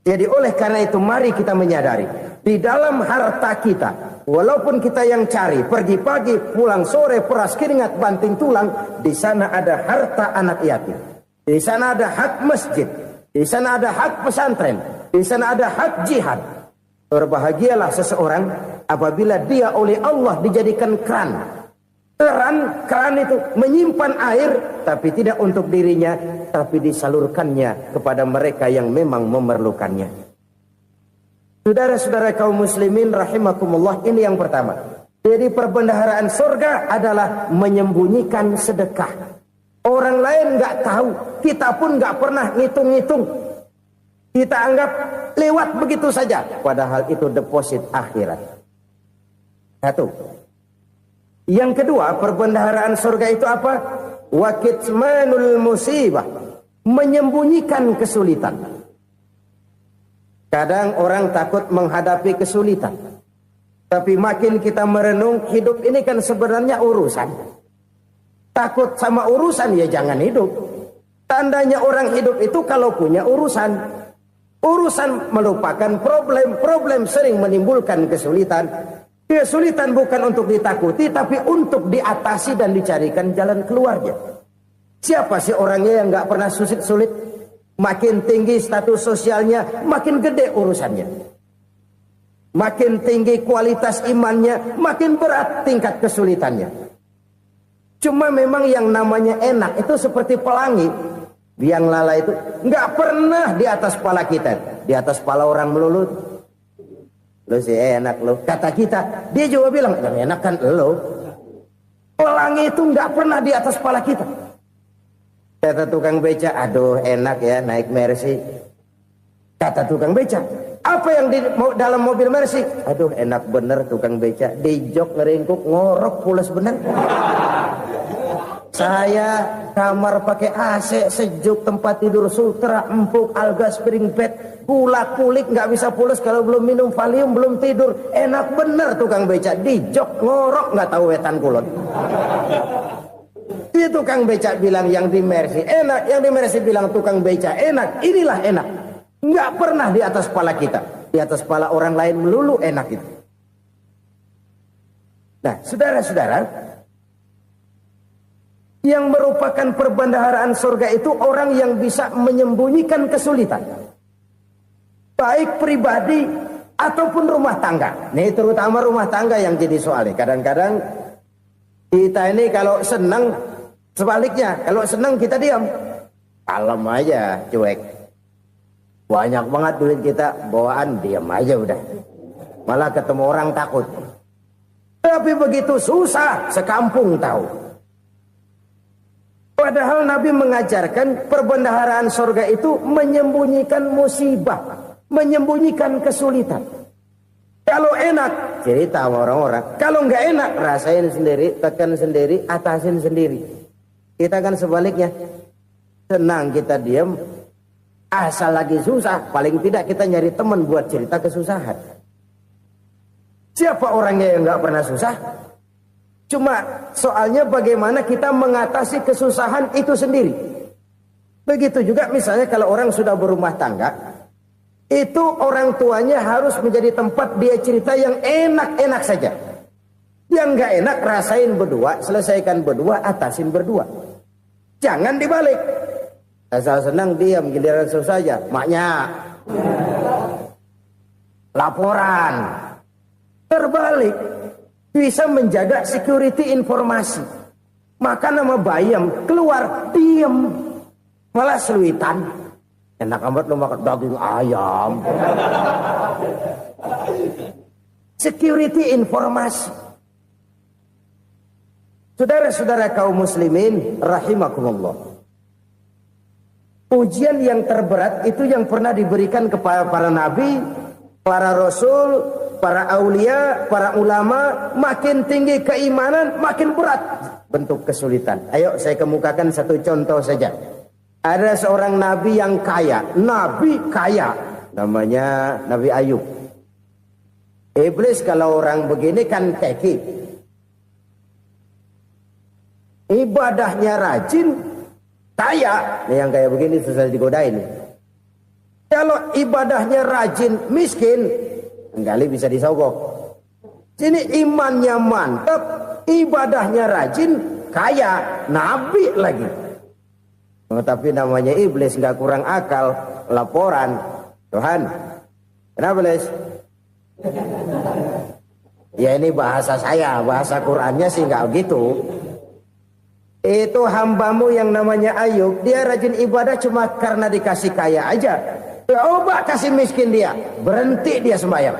Jadi oleh karena itu mari kita menyadari. Di dalam harta kita, walaupun kita yang cari, pergi pagi, pulang sore, peras keringat, banting tulang, di sana ada harta anak yatim. Di sana ada hak masjid. Di sana ada hak pesantren. Di sana ada hak jihad. Berbahagialah seseorang apabila dia oleh Allah dijadikan keran. Keran itu menyimpan air, tapi tidak untuk dirinya, tapi disalurkannya kepada mereka yang memang memerlukannya. Saudara-saudara kaum muslimin rahimakumullah, ini yang pertama. Jadi perbendaharaan surga adalah menyembunyikan sedekah. Orang lain nggak tahu, kita pun nggak pernah ngitung-ngitung. Kita anggap lewat begitu saja, padahal itu deposit akhirat. Satu. Yang kedua, perbendaharaan surga itu apa? Wa kitmanul musibah, menyembunyikan kesulitan. Kadang orang takut menghadapi kesulitan. Tapi makin kita merenung, hidup ini kan sebenarnya urusan. Takut sama urusan ya jangan hidup. Tandanya orang hidup itu kalau punya urusan. Urusan melupakan problem. Problem sering menimbulkan kesulitan. Kesulitan bukan untuk ditakuti, tapi untuk diatasi dan dicarikan jalan keluarnya. Siapa sih orangnya yang gak pernah sulit-sulit? Makin tinggi status sosialnya, makin gede urusannya. Makin tinggi kualitas imannya, makin berat tingkat kesulitannya. Cuma memang yang namanya enak itu seperti pelangi. Biang lala itu nggak pernah di atas kepala kita, di atas kepala orang melulu. Lo sih enak lo, kata kita. Dia juga bilang yang enak kan lo. Pelangi itu nggak pernah di atas kepala kita. Kata tukang beca, aduh enak ya naik Mercy. Kata tukang beca, apa yang di dalam mobil Mercy? Aduh enak bener tukang beca, di jok ngeringkuk ngorok pulas bener. Saya kamar pakai AC sejuk, tempat tidur sutra, empuk, alga spring bed, gula kulik nggak bisa pulas kalau belum minum Valium, belum tidur. Enak bener tukang beca, di jok ngorok nggak tahu wetan kulon. Itu tukang beca bilang yang di Mercy enak, yang di Mercy bilang tukang beca enak. Inilah enak. Nggak pernah di atas kepala kita, di atas kepala orang lain melulu enak itu. Nah, saudara-saudara, yang merupakan perbendaharaan surga itu orang yang bisa menyembunyikan kesulitan, baik pribadi ataupun rumah tangga. Nih terutama rumah tangga yang jadi soalnya. Kadang-kadang kita ini kalau senang, sebaliknya kalau senang kita diam, kalem aja, cuek. Banyak banget duit kita bawaan, diam aja udah. Malah ketemu orang takut. Tapi begitu susah, sekampung tahu. Padahal Nabi mengajarkan perbendaharaan surga itu menyembunyikan musibah, menyembunyikan kesulitan. Kalau enak, cerita sama orang-orang. Kalau nggak enak, rasain sendiri, tekan sendiri, atasin sendiri. Kita kan sebaliknya. Senang kita diam, asal lagi susah, paling tidak kita nyari teman buat cerita kesusahan. Siapa orangnya yang nggak pernah susah? Cuma soalnya bagaimana kita mengatasi kesusahan itu sendiri. Begitu juga misalnya kalau orang sudah berumah tangga, itu orang tuanya harus menjadi tempat dia cerita yang enak-enak saja. Yang nggak enak rasain berdua, selesaikan berdua, atasin berdua. Jangan dibalik. Asal senang diam, giliran susah saja. Maknya laporan. Terbalik, bisa menjaga security informasi. Maka nama bayam keluar diam, malah seluitan. Enak amat lo makan daging ayam. Security informasi. Saudara-saudara kaum muslimin rahimakumullah. Ujian yang terberat itu yang pernah diberikan kepada para nabi, para rasul, para aulia, para ulama. Makin tinggi keimanan, makin berat bentuk kesulitan. Ayo saya kemukakan satu contoh saja. Ada seorang nabi yang kaya, nabi kaya, namanya Nabi Ayub. Iblis kalau orang begini kan keki, ibadahnya rajin, kaya. Nih yang kayak begini susah digodain. Kalau ibadahnya rajin, miskin, kali bisa disogok. Sini imannya mantap, ibadahnya rajin, kaya, nabi lagi. Oh, tapi namanya iblis nggak kurang akal. Laporan, Tuhan, kenapa Les? Ya ini bahasa saya, bahasa Qurannya sih nggak gitu. Itu hambamu yang namanya Ayub, dia rajin ibadah cuma karena dikasih kaya aja. Coba kasih miskin dia, berhenti dia sembahyang.